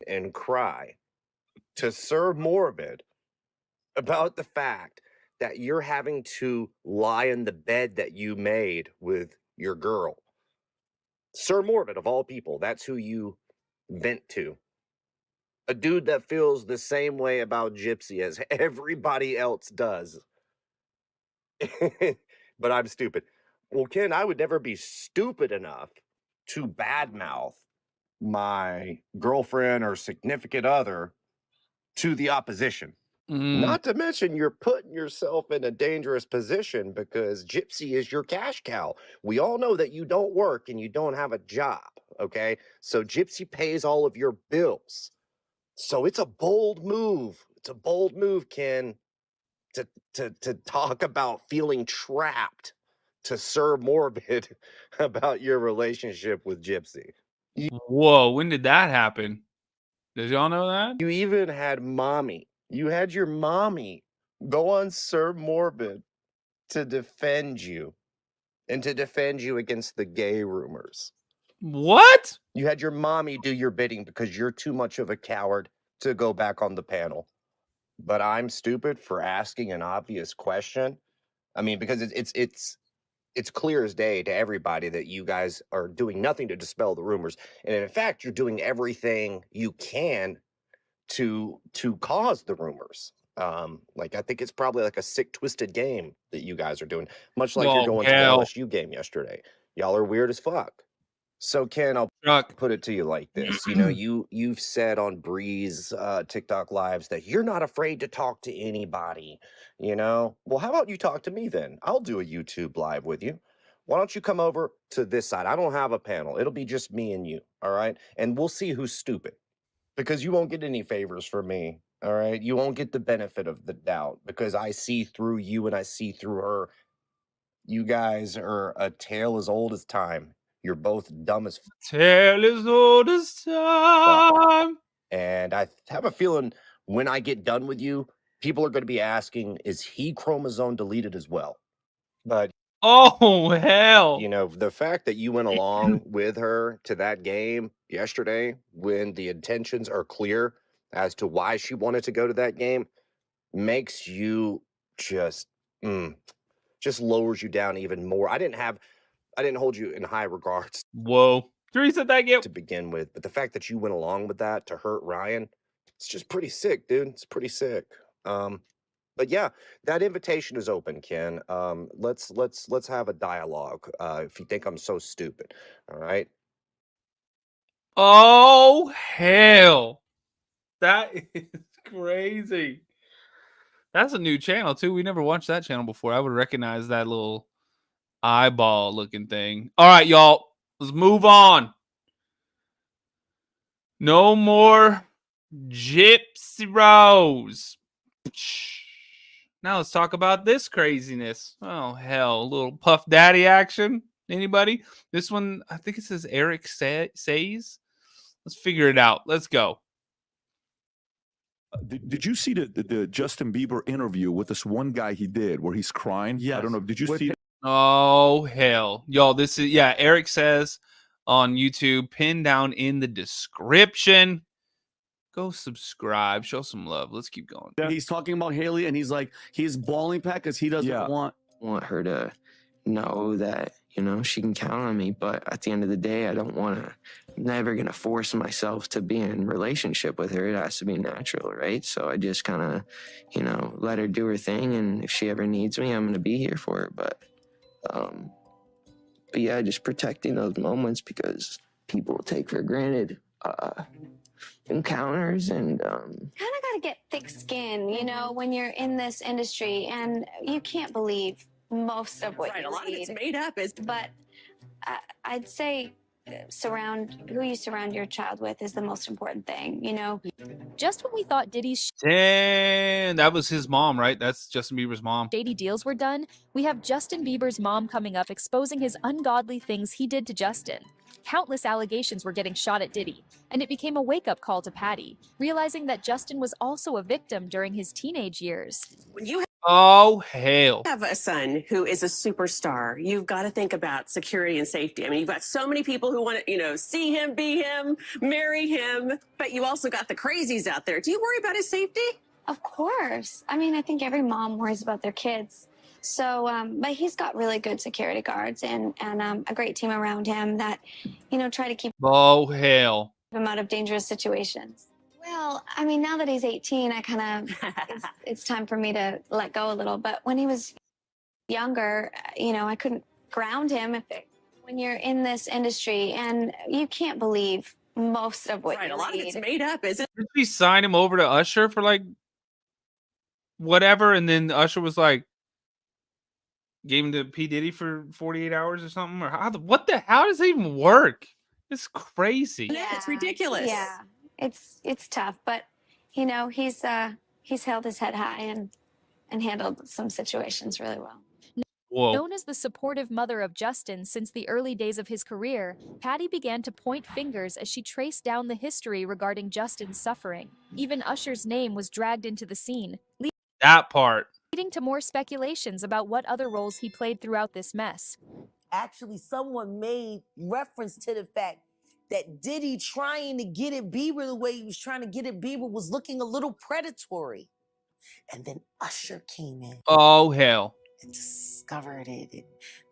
J: and cry to Sir Morbid about the fact that you're having to lie in the bed that you made with your girl. Sir Morbid, of all people, that's who you vent to. A dude that feels the same way about Gypsy as everybody else does. But I'm stupid. Well, Ken, I would never be stupid enough to badmouth my girlfriend or significant other to the opposition. Not to mention, you're putting yourself in a dangerous position because Gypsy is your cash cow. We all know that you don't work and you don't have a job, okay? So Gypsy pays all of your bills. So it's a bold move. It's a bold move, Ken, to talk about feeling trapped to Sir Morbid about your relationship with Gypsy.
A: Whoa, when did that happen? Did y'all know that?
J: You even had mommy. You had your mommy go on Sir Morbid to defend you and to defend you against the gay rumors.
A: What?
J: You had your mommy do your bidding because you're too much of a coward to go back on the panel. But I'm stupid for asking an obvious question. I mean, because it's clear as day to everybody that you guys are doing nothing to dispel the rumors. And in fact, you're doing everything you can to cause the rumors. Like I think it's probably like a sick, twisted game that you guys are doing, much like you're
A: Oh,
J: going to the
A: hell.
J: LSU game yesterday. Y'all are weird as fuck. So Ken, I'll
A: Truck.
J: put it to you like this. You know, you've said on Bree's TikTok lives that you're not afraid to talk to anybody, you know? Well, how about you talk to me then? I'll do a YouTube live with you. Why don't you come over to this side? I don't have a panel. It'll be just me and you, all right? And we'll see who's stupid. Because you won't get any favors from me, all right? You won't get the benefit of the doubt because I see through you and I see through her. You guys are a tale as old as time. You're both dumb as
A: Tale as old as time.
J: And I have a feeling when I get done with you, people are going to be asking, is he chromosome deleted as well? But
A: Oh, hell.
J: you know, the fact that you went along with her to that game yesterday when the intentions are clear as to why she wanted to go to that game makes you just lowers you down even more. I didn't hold you in high regards.
A: Whoa. Teresa, that get
J: to begin with, but the fact that you went along with that to hurt Ryan, it's just pretty sick, dude. It's pretty sick. But yeah, that invitation is open, Ken. Let's have a dialogue. If you think I'm so stupid, all right.
A: Oh, hell. That is crazy. That's a new channel, too. We never watched that channel before. I would recognize that little eyeball looking thing. All right, y'all. Let's move on. No more Gypsy Rose. Now let's talk about this craziness. Oh, hell. A little Puff Daddy action. Anybody? This one, I think it says Eric Says. Let's figure it out. Let's go.
M: Did you see the Justin Bieber interview with this one guy he did where he's crying?
N: Yes.
M: I don't know. Did you see that?
A: Oh, hell. Y'all, this is, yeah, Eric Says on YouTube. Pinned down in the description. Go subscribe. Show some love. Let's keep going.
N: He's talking about Haley, and he's like, he's bawling back because he doesn't want
O: her to know that, you know, she can count on me. But at the end of the day, I don't want to, I'm never going to force myself to be in relationship with her. It has to be natural, right? So I just kind of, you know, let her do her thing. And if she ever needs me, I'm going to be here for her. But yeah, just protecting those moments because people take for granted encounters and
C: kind of got to get thick skin, you know, when you're in this industry, and you can't believe most of what you
P: a lot of it's
C: read.
P: made up.
C: But I'd say who you surround your child with is the most important thing, you know.
Q: Just when we thought Diddy's
A: Damn, that was his mom, right? That's Justin Bieber's mom.
Q: shady deals were done, we have Justin Bieber's mom coming up exposing his ungodly things he did to Justin. Countless allegations were getting shot at Diddy, and it became a wake-up call to Patty, realizing that Justin was also a victim during his teenage years.
P: When you
A: Oh, hell.
P: have a son who is a superstar, you've got to think about security and safety. I mean, you've got so many people who want to, you know, see him, be him, marry him, but you also got the crazies out there. Do you worry about his safety?
C: Of course. I mean, I think every mom worries about their kids. So, but he's got really good security guards and a great team around him that, you know, try to keep
A: Oh, hell.
C: him out of dangerous situations. Well, I mean, now that he's 18, I kind of, it's time for me to let go a little. But when he was younger, you know, I couldn't ground him. When you're in this industry, and you can't believe most of what you
P: A lot of
C: read.
P: it's made up, isn't
A: Did we sign him over to Usher for like whatever? And then Usher was like, gave him to P. Diddy for 48 hours or something? Or how does it even work? It's crazy.
P: It's ridiculous.
C: Yeah, it's tough, but you know, he's held his head high and handled some situations really well.
A: Whoa.
Q: Known as the supportive mother of Justin since the early days of his career, Patty began to point fingers as she traced down the history regarding Justin's suffering. Even Usher's name was dragged into the scene,
A: That part.
Q: leading to more speculations about what other roles he played throughout this mess.
R: Actually, someone made reference to the fact that Diddy trying to get at Bieber the way he was trying to get at Bieber was looking a little predatory. And then Usher came in
A: Oh, hell.
R: and discovered it and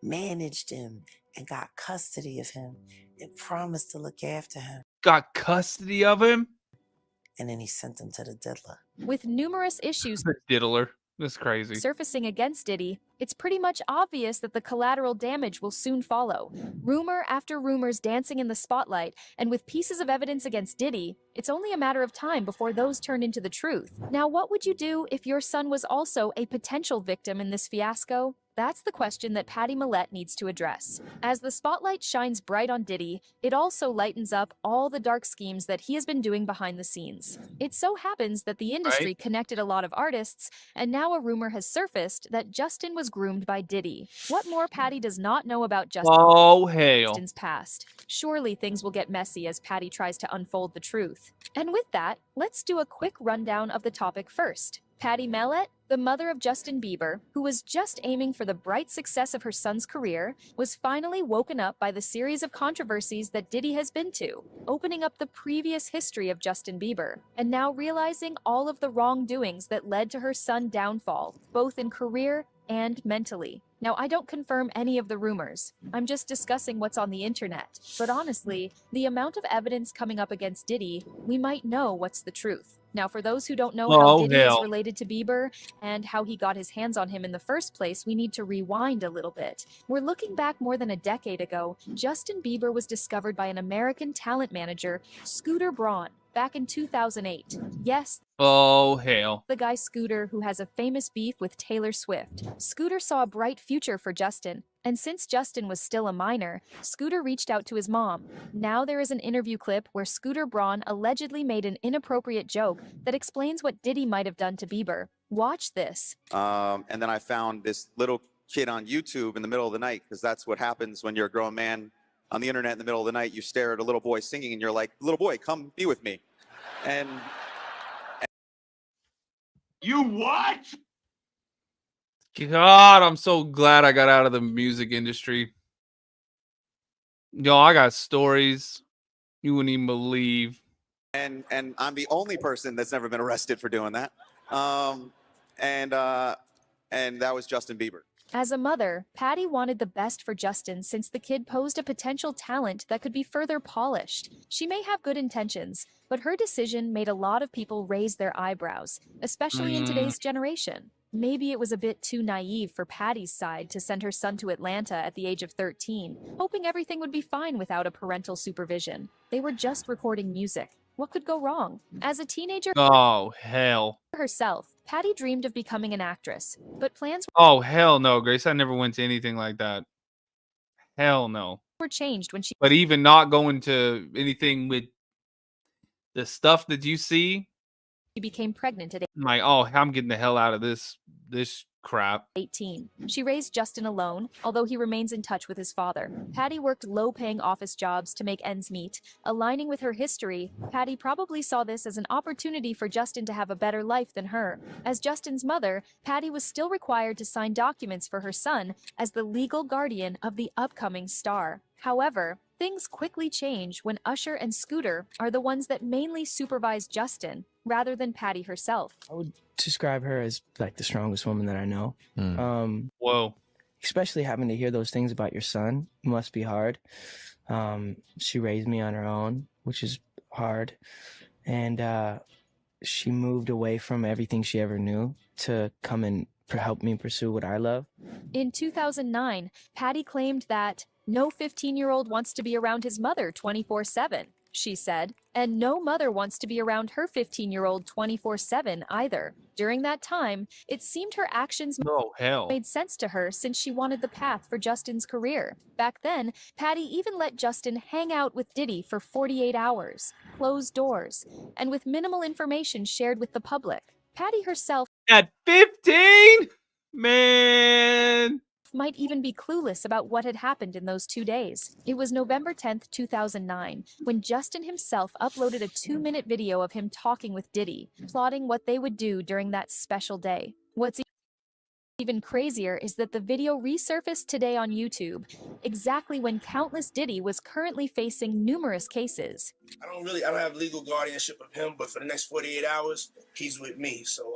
R: managed him and got custody of him and promised to look after him.
A: Got custody of him?
R: And then he sent him to the diddler.
Q: With numerous issues
A: The diddler. That's crazy.
Q: surfacing against Diddy, it's pretty much obvious that the collateral damage will soon follow. Rumor after rumors dancing in the spotlight, and with pieces of evidence against Diddy, it's only a matter of time before those turn into the truth. Now, what would you do if your son was also a potential victim in this fiasco? That's the question that Patty Millett needs to address. As the spotlight shines bright on Diddy, it also lightens up all the dark schemes that he has been doing behind the scenes. It so happens that the industry connected a lot of artists, and now a rumor has surfaced that Justin was groomed by Diddy. What more Patty does not know about
A: Oh, hell.
Q: Justin's past? Surely things will get messy as Patty tries to unfold the truth. And with that, let's do a quick rundown of the topic first. Patty Millett, the mother of Justin Bieber, who was just aiming for the bright success of her son's career, was finally woken up by the series of controversies that Diddy has been to, opening up the previous history of Justin Bieber, and now realizing all of the wrongdoings that led to her son's downfall, both in career and mentally. Now, I don't confirm any of the rumors. I'm just discussing what's on the internet. But honestly, the amount of evidence coming up against Diddy, we might know what's the truth. Now, for those who don't know how Diddy is related to Bieber and how he got his hands on him in the first place, we need to rewind a little bit. We're looking back more than a decade ago. Justin Bieber was discovered by an American talent manager, Scooter Braun. back in 2008. Yes,
A: Oh, hell.
Q: the guy Scooter who has a famous beef with Taylor Swift. Scooter saw a bright future for Justin, and since Justin was still a minor, Scooter reached out to his mom. Now there is an interview clip where Scooter Braun allegedly made an inappropriate joke that explains what Diddy might have done to Bieber. Watch this.
S: And then I found this little kid on YouTube in the middle of the night, because that's what happens when you're a grown man on the internet in the middle of the night. You stare at a little boy singing and you're like, little boy, come be with me. And
F: You what?
A: God, I'm so glad I got out of the music industry. Yo, I got stories you wouldn't even believe.
S: and I'm the only person that's never been arrested for doing that. And that was Justin Bieber.
Q: As a mother, Patty wanted the best for Justin since the kid posed a potential talent that could be further polished. She may have good intentions, but her decision made a lot of people raise their eyebrows, especially in today's generation. Maybe it was a bit too naive for Patty's side to send her son to Atlanta at the age of 13, hoping everything would be fine without a parental supervision. They were just recording music. What could go wrong? As a teenager
A: Oh, hell.
Q: herself, Patty dreamed of becoming an actress, but plans
A: Oh, hell no, Grace. I never went to anything like that. Hell no.
Q: were changed when she
A: But even not going to anything with the stuff that you see,
Q: became pregnant at
A: I'm like, oh, I'm getting the hell out of this crap.
Q: 18. She raised Justin alone, although he remains in touch with his father. Patty worked low-paying office jobs to make ends meet. Aligning with her history, Patty probably saw this as an opportunity for Justin to have a better life than her. As Justin's mother, Patty was still required to sign documents for her son as the legal guardian of the upcoming star. However, things quickly change when Usher and Scooter are the ones that mainly supervise Justin, rather than Patty herself.
T: I would describe her as like the strongest woman that I know.
A: Whoa.
T: Especially having to hear those things about your son must be hard. She raised me on her own, which is hard. And she moved away from everything she ever knew to come and help me pursue what I love.
Q: In 2009, Patty claimed that no 15-year-old wants to be around his mother 24/7, she said, and no mother wants to be around her 15-year-old 24/7 either. During that time, it seemed her actions made sense to her since she wanted the path for Justin's career. Back then, Patty even let Justin hang out with Diddy for 48 hours, closed doors, and with minimal information shared with the public. Patty herself
A: At 15? Man.
Q: might even be clueless about what had happened in those 2 days. It was November 10th, 2009, when Justin himself uploaded a 2-minute video of him talking with Diddy, plotting what they would do during that special day. What's even crazier is that the video resurfaced today on YouTube, exactly when Countless Diddy was currently facing numerous cases.
U: I don't have legal guardianship of him, but for the next 48 hours, he's with me. So,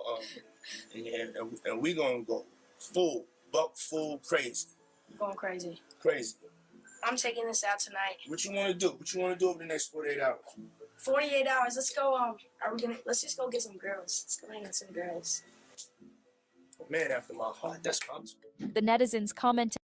U: and we gonna go full crazy.
V: Going crazy.
U: Crazy.
V: I'm taking this out tonight.
U: What you want to do? What you want to do over the next 48 hours?
V: 48 hours. Let's go. Let's just go get some girls. Let's go hang with some girls.
U: Man after my heart. That's what I'm saying.
Q: The netizens commented,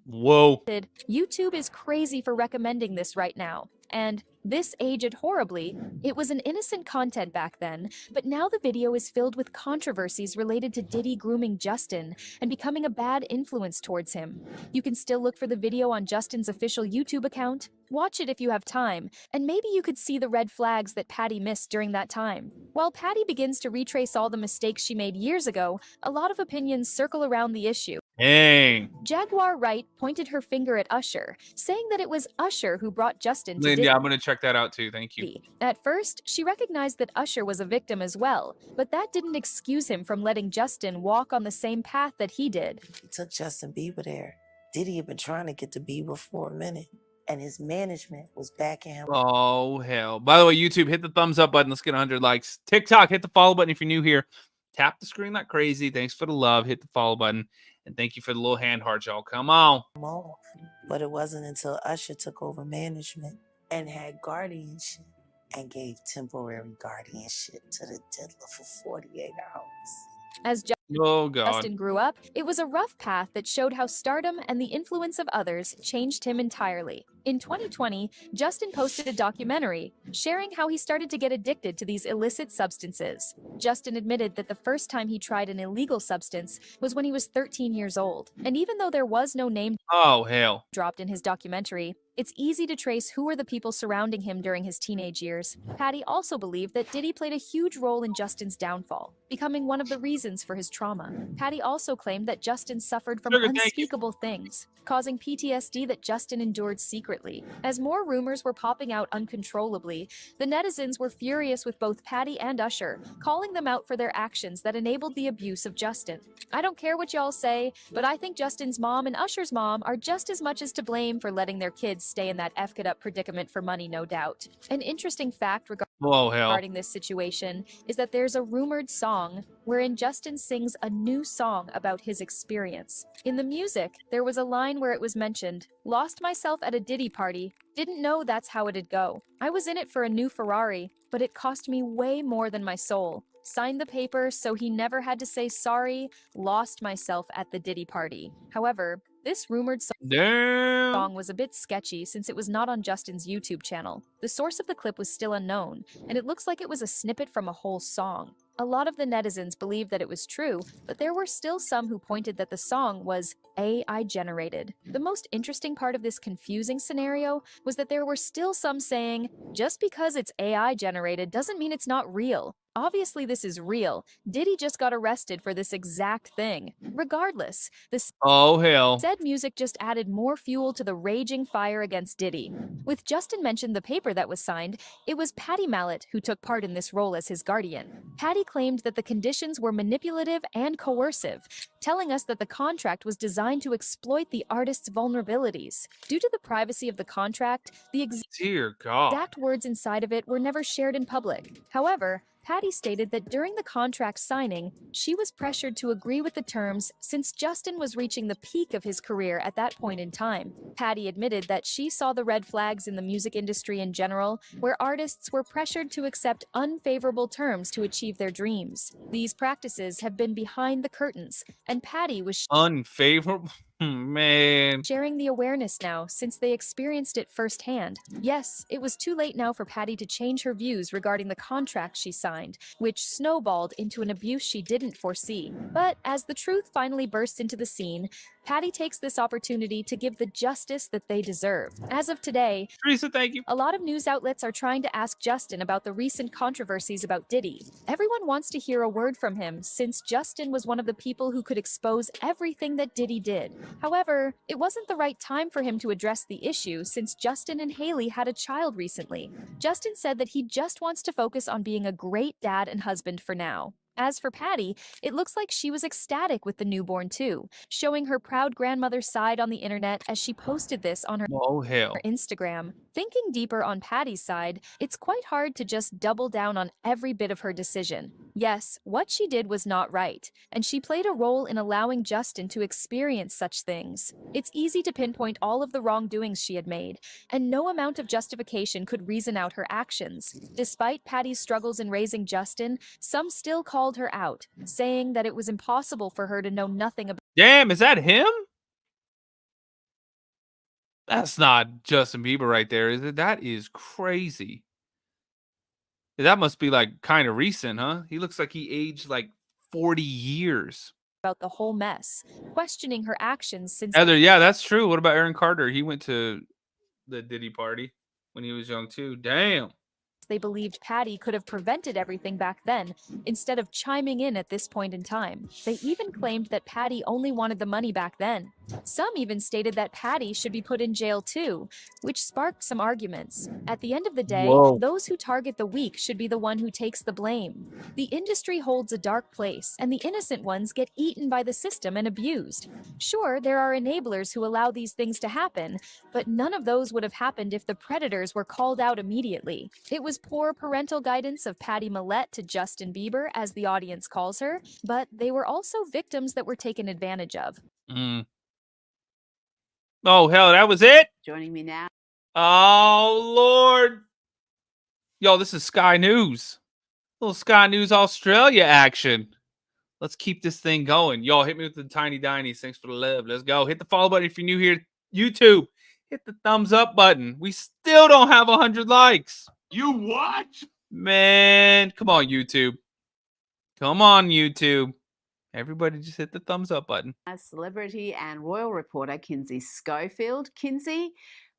A: Whoa.
Q: YouTube is crazy for recommending this right now. And this aged horribly. It was an innocent content back then, but now the video is filled with controversies related to Diddy grooming Justin and becoming a bad influence towards him. You can still look for the video on Justin's official YouTube account. Watch it if you have time, and maybe you could see the red flags that Patty missed during that time. While Patty begins to retrace all the mistakes she made years ago, a lot of opinions circle around the issue.
A: Dang.
Q: Jaguar Wright pointed her finger at Usher, saying that it was Usher who brought Justin to
A: Lindy,
Q: Diddy.
A: I'm going to check that out too. Thank you.
Q: At first, she recognized that Usher was a victim as well, but that didn't excuse him from letting Justin walk on the same path that he did.
R: He took Justin Bieber there. Diddy had been trying to get to Bieber for a minute, and his management was backing him.
A: Oh, hell. By the way, YouTube, hit the thumbs up button. Let's get 100 likes. TikTok, hit the follow button if you're new here. Tap the screen like crazy. Thanks for the love. Hit the follow button. And thank you for the little hand hearts, y'all. Come on.
R: But it wasn't until Usher took over management and had guardianship and gave temporary guardianship to the diddler for 48 hours.
Q: As
A: Oh God.
Q: Justin grew up, it was a rough path that showed how stardom and the influence of others changed him entirely. In 2020, Justin posted a documentary sharing how he started to get addicted to these illicit substances. Justin admitted that the first time he tried an illegal substance was when he was 13 years old. And even though there was no name
A: Oh hell.
Q: dropped in his documentary, it's easy to trace who were the people surrounding him during his teenage years. Patty also believed that Diddy played a huge role in Justin's downfall, becoming one of the reasons for his trauma. Patty also claimed that Justin suffered from
A: Sugar, thank you.
Q: unspeakable things, causing PTSD that Justin endured secretly. As more rumors were popping out uncontrollably, the netizens were furious with both Patty and Usher, calling them out for their actions that enabled the abuse of Justin. I don't care what y'all say, but I think Justin's mom and Usher's mom are just as much as to blame for letting their kids stay in that effed up predicament for money, no doubt. An interesting fact
A: Whoa, hell.
Q: regarding this situation is that there's a rumored song wherein Justin sings a new song about his experience. In the music, there was a line where it was mentioned, "Lost myself at a Diddy party, didn't know that's how it'd go. I was in it for a new Ferrari, but it cost me way more than my soul. Signed the paper so he never had to say sorry, lost myself at the Diddy party." However, this rumored song was a bit sketchy since it was not on Justin's YouTube channel. The source of the clip was still unknown, and it looks like it was a snippet from a whole song. A lot of the netizens believed that it was true, but there were still some who pointed that the song was AI generated. The most interesting part of this confusing scenario was that there were still some saying, just because it's AI generated doesn't mean it's not real. Obviously, this is real. Diddy just got arrested for this exact thing. Regardless, this
A: Oh hell.
Q: said music just added more fuel to the raging fire against Diddy. With Justin mentioned the paper that was signed, it was Patty Mallet who took part in this role as his guardian. Patty claimed that the conditions were manipulative and coercive, telling us that the contract was designed to exploit the artist's vulnerabilities. Due to the privacy of the contract, the
A: Dear God.
Q: exact words inside of it were never shared in public. However, Patty stated that during the contract signing, she was pressured to agree with the terms since Justin was reaching the peak of his career at that point in time. Patty admitted that she saw the red flags in the music industry in general, where artists were pressured to accept unfavorable terms to achieve their dreams. These practices have been behind the curtains, and Patty was
A: Unfavorable. Man.
Q: sharing the awareness now since they experienced it firsthand. Yes, it was too late now for Patty to change her views regarding the contract she signed, which snowballed into an abuse she didn't foresee. But as the truth finally bursts into the scene, Patty takes this opportunity to give the justice that they deserve. As of today,
A: Teresa, thank you.
Q: a lot of news outlets are trying to ask Justin about the recent controversies about Diddy. Everyone wants to hear a word from him since Justin was one of the people who could expose everything that Diddy did. However, it wasn't the right time for him to address the issue since Justin and Haley had a child recently. Justin said that he just wants to focus on being a great dad and husband for now. As for Patty, it looks like she was ecstatic with the newborn too, showing her proud grandmother's side on the internet as she posted this on her
A: Oh hell.
Q: Instagram. Thinking deeper on Patty's side, it's quite hard to just double down on every bit of her decision. Yes, what she did was not right, and she played a role in allowing Justin to experience such things. It's easy to pinpoint all of the wrongdoings she had made, and no amount of justification could reason out her actions. Despite Patty's struggles in raising Justin, some still called her out, saying that it was impossible for her to know nothing about
A: Damn, is that him? That's not Justin Bieber right there, is it? That is crazy. That must be like kind of recent, huh? He looks like he aged like 40 years.
Q: the whole mess, questioning her actions since
A: Heather, yeah, that's true. What about Aaron Carter? He went to the Diddy party when he was young too. Damn.
Q: they believed Patty could have prevented everything back then, instead of chiming in at this point in time. They even claimed that Patty only wanted the money back then. Some even stated that Patty should be put in jail too, which sparked some arguments. At the end of the day, those who target the weak should be the one who takes the blame. The industry holds a dark place, and the innocent ones get eaten by the system and abused. Sure, there are enablers who allow these things to happen, but none of those would have happened if the predators were called out immediately. It was poor parental guidance of Patty Mallet to Justin Bieber, as the audience calls her, but they were also victims that were taken advantage of.
A: Oh, hell, that was it?
B: Joining me now.
A: Oh, Lord. Yo, this is Sky News. Little Sky News Australia action. Let's keep this thing going. Y'all hit me with the tiny dinies. Thanks for the love. Let's go. Hit the follow button if you're new here. YouTube, hit the thumbs up button. We still don't have 100 likes.
F: You what?
A: Man, come on, YouTube. Come on, YouTube. Everybody just hit the thumbs up button.
B: As celebrity and royal reporter Kinsey Schofield. Kinsey,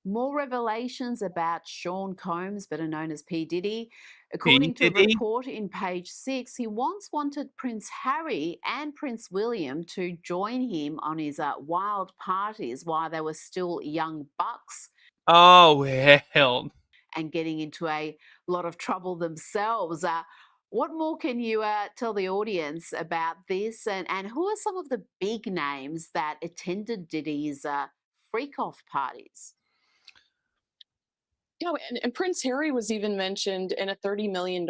B: more revelations about Sean Combs, better known as P. Diddy. According to a
A: Diddy?
B: report in Page 6, he once wanted Prince Harry and Prince William to join him on his wild parties while they were still young bucks
A: Oh, hell.
B: and getting into a lot of trouble themselves. What more can you tell the audience about this? And who are some of the big names that attended Diddy's freak-off parties?
D: No, and Prince Harry was even mentioned in a $30 million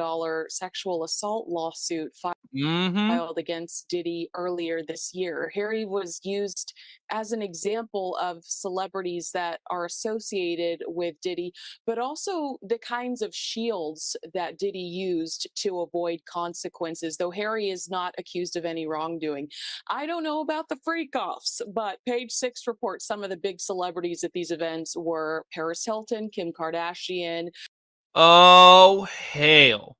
D: sexual assault lawsuit filed against Diddy earlier this year. Harry was used as an example of celebrities that are associated with Diddy, but also the kinds of shields that Diddy used to avoid consequences, though Harry is not accused of any wrongdoing. I don't know about the freak-offs, but Page 6 reports some of the big celebrities at these events were Paris Hilton, Kim Kardashian.
A: Oh, hell.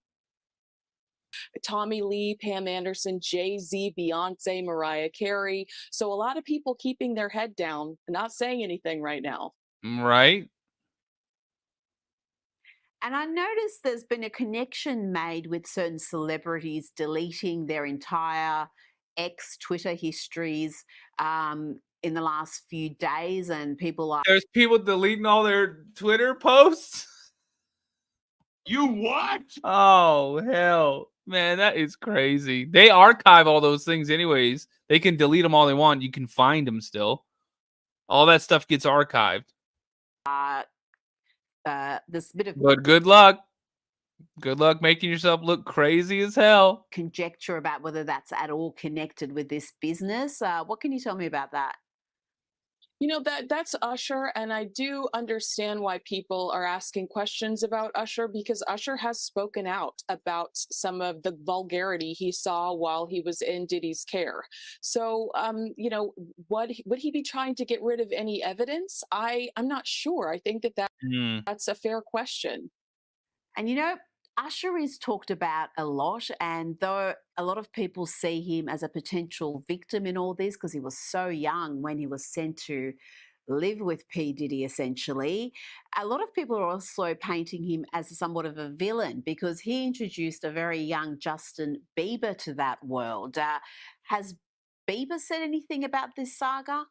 D: Tommy Lee, Pam Anderson, Jay-Z, Beyonce, Mariah Carey. So a lot of people keeping their head down, not saying anything right now.
A: Right.
B: And I noticed there's been a connection made with certain celebrities deleting their entire ex-Twitter histories in the last few days, and people like...
A: There's people deleting all their Twitter posts?
F: You what?
A: Oh, hell. Man, that is crazy. They archive all those things anyways. They can delete them all they want. You can find them still. All that stuff gets archived.
B: This bit of...
A: But good luck. Good luck making yourself look crazy as hell.
B: Conjecture about whether that's at all connected with this business. What can you tell me about that?
D: You know, that's Usher, and I do understand why people are asking questions about Usher, because Usher has spoken out about some of the vulgarity he saw while he was in Diddy's care. So, you know, would he be trying to get rid of any evidence? I'm not sure. I think that's a fair question.
B: And you know, Usher is talked about a lot, and though a lot of people see him as a potential victim in all this because he was so young when he was sent to live with P. Diddy, essentially, a lot of people are also painting him as somewhat of a villain because he introduced a very young Justin Bieber to that world. Has Bieber said anything about this saga?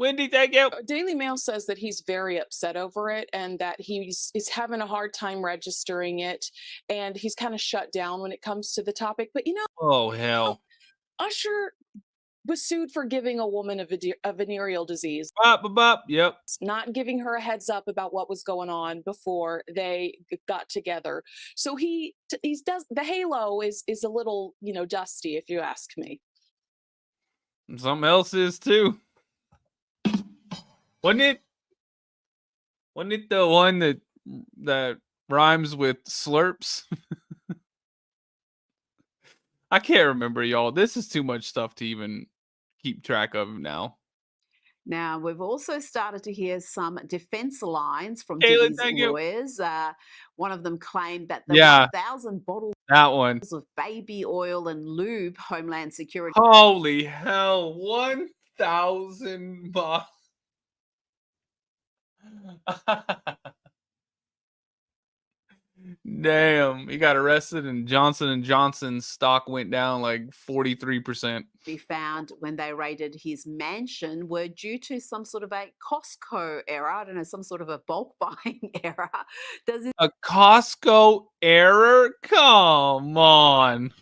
A: Wendy, thank you.
D: Daily Mail says that he's very upset over it and that he's having a hard time registering it, and he's kind of shut down when it comes to the topic. But you know,
A: oh hell,
D: Usher was sued for giving a woman a venereal disease.
A: Yep.
D: Not giving her a heads up about what was going on before they got together. So he does, the halo is a little, you know, dusty, if you ask me.
A: Something else is too. Wasn't it the one that rhymes with slurps? I can't remember, y'all. This is too much stuff to even keep track of now.
B: Now, we've also started to hear some defense lines from
A: Kayla,
B: Diddy's lawyers. One of them claimed that the
A: Yeah.
B: 1,000 bottles
A: That one.
B: of baby oil and lube Homeland Security...
A: Holy hell, 1,000 bottles. Damn, he got arrested and Johnson & Johnson's stock went down like 43%.
B: ...be found when they raided his mansion were due to some sort of a Costco error. I don't know, some sort of a bulk buying error.
A: A Costco error? Come on.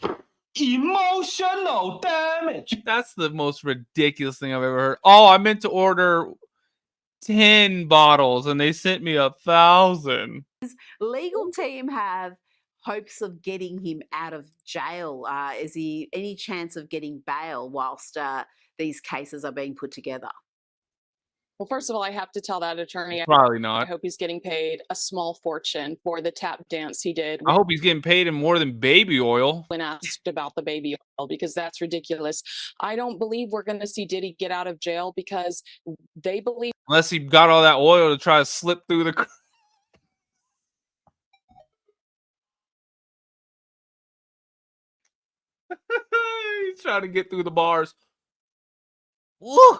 L: Emotional damage.
A: That's the most ridiculous thing I've ever heard. Oh, I meant to order 10 bottles and they sent me 1,000.
B: His legal team have hopes of getting him out of jail. Is he any chance of getting bail whilst these cases are being put together?
D: Well, first of all, I have to tell that attorney,
A: Probably
D: I
A: not.
D: hope he's getting paid a small fortune for the tap dance he did
A: I hope he's getting paid in more than baby oil.
D: when asked about the baby oil, because that's ridiculous. I don't believe we're going to see Diddy get out of jail because they believe.
A: Unless he got all that oil to try to slip through the. He's trying to get through the bars. Woo!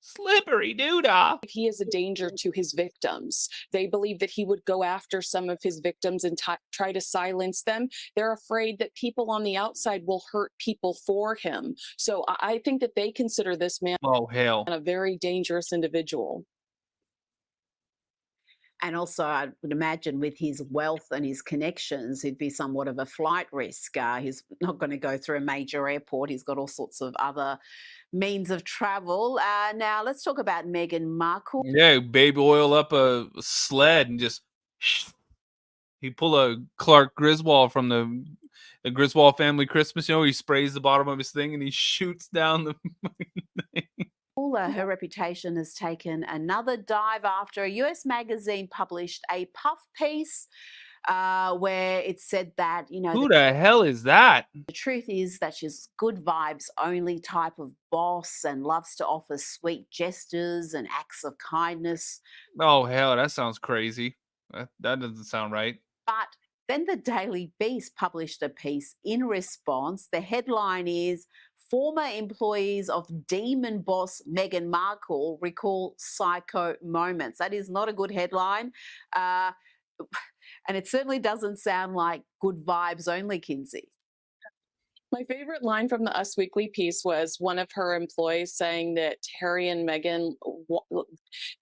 A: Slippery doodah.
D: He is a danger to his victims. They believe that he would go after some of his victims and try to silence them. They're afraid that people on the outside will hurt people for him. So I think that they consider this man a very dangerous individual.
B: And also, I would imagine with his wealth and his connections, he'd be somewhat of a flight risk. He's not going to go through a major airport. He's got all sorts of other means of travel. Now, let's talk about Meghan Markle.
A: Yeah, baby oil up a sled and just he pull a Clark Griswold from the Griswold family Christmas. You know, he sprays the bottom of his thing and he shoots down the thing.
B: Her reputation has taken another dive after a US magazine published a puff piece where it said that, you know,
A: who the hell is that?
B: The truth is that she's good vibes only type of boss and loves to offer sweet gestures and acts of kindness.
A: Oh hell, that sounds crazy. That doesn't sound right.
B: But then the Daily Beast published a piece in response. The headline is, "Former employees of demon boss Meghan Markle recall psycho moments." That is not a good headline. And it certainly doesn't sound like good vibes only, Kinsey.
D: My favorite line from the Us Weekly piece was one of her employees saying that Harry and Meghan,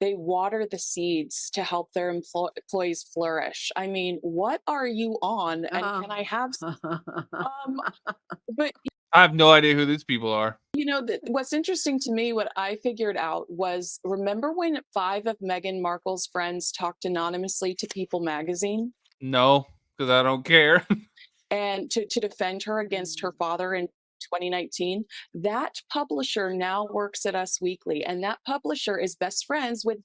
D: they water the seeds to help their employees flourish. I mean, what are you on? And can I have but
A: I have no idea who these people are.
D: you know, what's interesting to me, what I figured out was, remember when 5 of Meghan Markle's friends talked anonymously to People magazine?
A: No, because I don't care.
D: And to defend her against her father in 2019, that publisher now works at Us Weekly, and that publisher is best friends with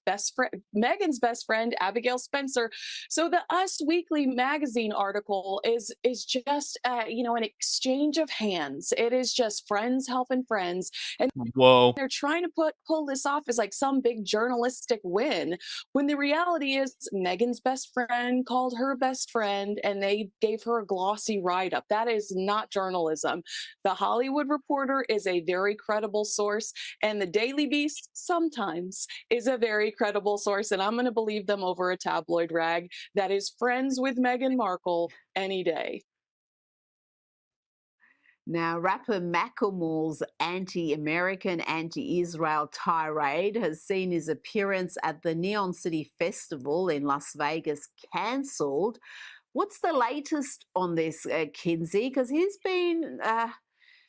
D: Meghan's best friend Abigail Spencer. So the Us Weekly magazine article is just you know, an exchange of hands. It is just friends helping friends, and
A: whoa,
D: they're trying to pull this off as like some big journalistic win, when the reality is Meghan's best friend called her best friend and they gave her a glossy write-up. That is not journalism. The Hollywood Reporter is a very credible source, and the Daily Beast sometimes is a very credible source, and I'm going to believe them over a tabloid rag that is friends with Meghan Markle any day.
B: Now, rapper Macklemore's anti-American, anti-Israel tirade has seen his appearance at the Neon City Festival in Las Vegas cancelled. What's the latest on this, Kinsey? Because he's been...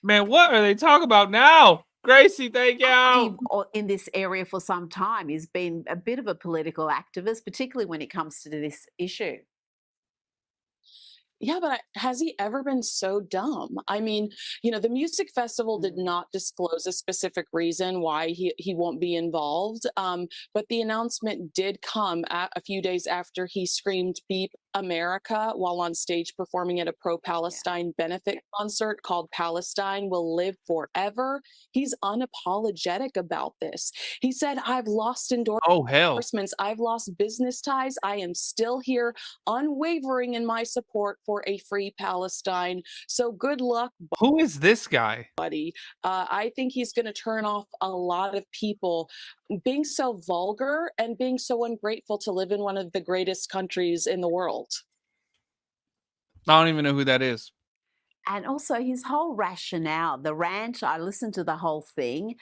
A: Man, what are they talking about now? Gracie, thank you.
B: In this area for some time. He's been a bit of a political activist, particularly when it comes to this issue.
D: Yeah, but has he ever been so dumb? I mean, you know, the music festival did not disclose a specific reason why he won't be involved. But the announcement did come a few days after he screamed "Beep America" while on stage performing at a pro-Palestine benefit concert called Palestine Will Live Forever. He's unapologetic about this. He said, "I've lost endorsements. I've lost business ties. I am still here, unwavering in my support for a free Palestine. So good luck."
A: Who is this guy?
D: Buddy, I think he's going to turn off a lot of people being so vulgar and being so ungrateful to live in one of the greatest countries in the world.
A: I don't even know who that is.
B: And also his whole rationale, the rant, I listened to the whole thing.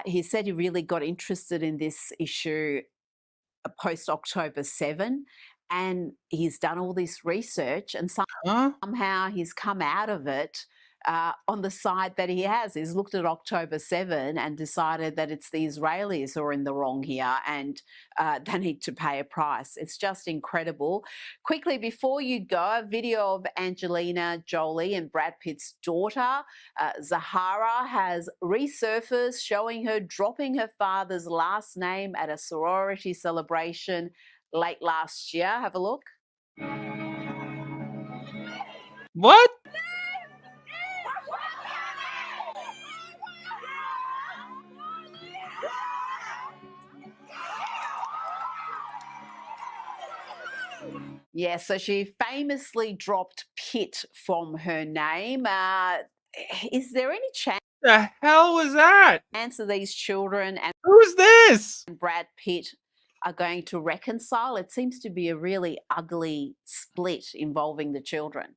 B: He said he really got interested in this issue post-October 7, and he's done all this research, and somehow he's come out of it on the side that he has. He's looked at October 7 and decided that it's the Israelis who are in the wrong here and they need to pay a price. It's just incredible. Quickly, before you go, a video of Angelina Jolie and Brad Pitt's daughter, Zahara, has resurfaced, showing her dropping her father's last name at a sorority celebration late last year. Have a look.
A: What?
B: Yeah, so she famously dropped Pitt from her name. Is there any chance
A: The hell was that?
B: of these children and
A: Who's this?
B: Brad Pitt are going to reconcile? It seems to be a really ugly split involving the children.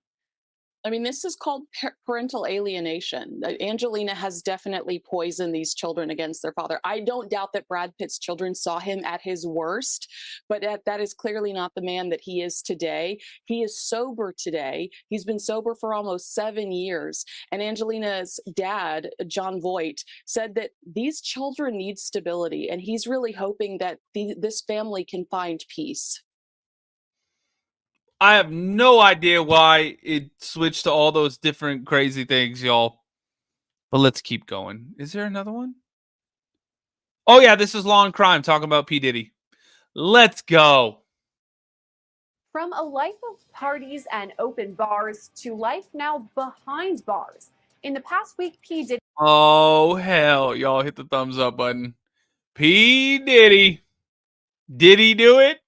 D: I mean, this is called parental alienation. Angelina has definitely poisoned these children against their father. I don't doubt that Brad Pitt's children saw him at his worst, but that is clearly not the man that he is today. He is sober today. He's been sober for almost 7 years. And Angelina's dad, John Voight, said that these children need stability, and he's really hoping that this family can find peace.
A: I have no idea why it switched to all those different crazy things, y'all. But let's keep going. Is there another one? Oh, yeah, this is Law and Crime, talking about P. Diddy. Let's go.
E: From a life of parties and open bars to life now behind bars. In the past week, P. Diddy...
A: Oh, hell. Y'all hit the thumbs up button. P. Diddy. Did he do it?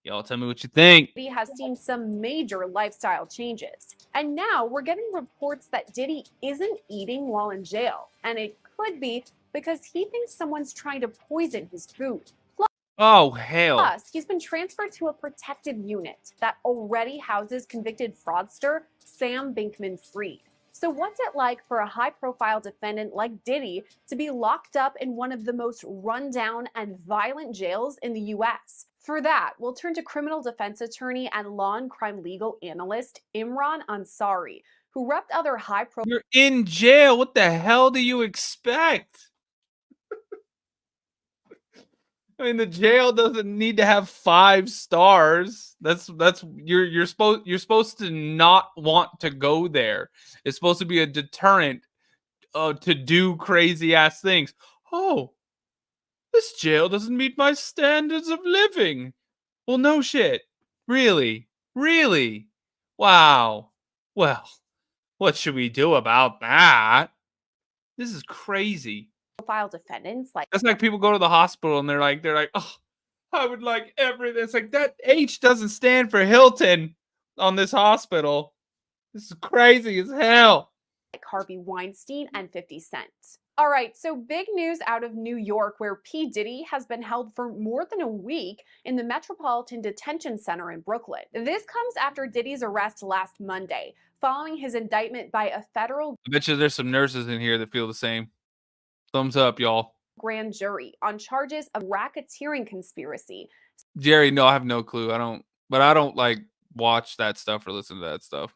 A: Y'all tell me what you think.
E: Diddy has seen some major lifestyle changes. And now we're getting reports that Diddy isn't eating while in jail. And it could be because he thinks someone's trying to poison his food.
A: Oh, hell.
E: Plus, he's been transferred to a protected unit that already houses convicted fraudster Sam Bankman-Fried. So what's it like for a high-profile defendant like Diddy to be locked up in one of the most rundown and violent jails in the U.S.? For that, we'll turn to criminal defense attorney and law and crime legal analyst Imran Ansari, who repped other high-profile...
A: You're in jail. What the hell do you expect? I mean, the jail doesn't need to have 5 stars. That's you're supposed to not want to go there. It's supposed to be a deterrent to do crazy ass things. Oh, this jail doesn't meet my standards of living. Well, no shit. Really? Really? Wow. Well, what should we do about that? This is crazy.
E: defendants like...
A: That's like people go to the hospital and they're like, oh, I would like everything. It's like that H doesn't stand for Hilton on this hospital. This is crazy as hell.
E: Like Harvey Weinstein and 50 Cent. All right, so big news out of New York, where P. Diddy has been held for more than a week in the Metropolitan Detention Center in Brooklyn. This comes after Diddy's arrest last Monday, following his indictment by a federal...
A: I bet you there's some nurses in here that feel the same. Thumbs up, y'all.
E: Grand jury on charges of racketeering conspiracy.
A: Jerry, no, I have no clue. I don't like watch that stuff or listen to that stuff.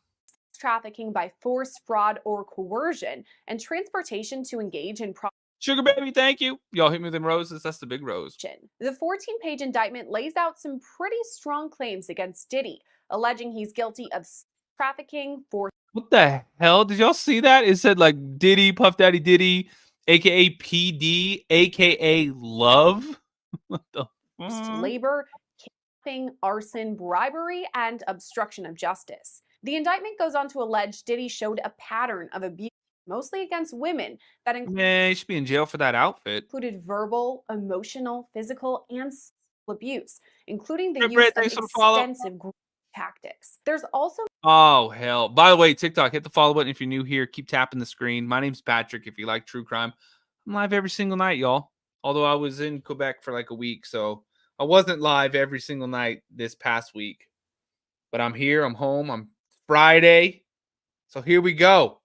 E: Trafficking by force, fraud, or coercion, and transportation to engage in...
A: Sugar baby, thank you. Y'all hit me with them roses. That's the big rose.
E: The 14-page indictment lays out some pretty strong claims against Diddy, alleging he's guilty of trafficking, force...
A: What the hell? Did y'all see that? It said like Diddy, Puff Daddy Diddy, aka PD, aka Love. What the fuck?
E: Labor, kidnapping, arson, bribery, and obstruction of justice. The indictment goes on to allege Diddy showed a pattern of abuse, mostly against women, that
A: Man, you should be in jail for that outfit.
E: included verbal, emotional, physical, and sexual abuse, including the use of extensive grooming tactics. There's also...
A: Oh, hell. By the way, TikTok, hit the follow button if you're new here. Keep tapping the screen. My name's Patrick. If you like true crime, I'm live every single night, y'all. Although I was in Quebec for like a week, so I wasn't live every single night this past week. But I'm here. I'm home. I'm Friday. So here we go.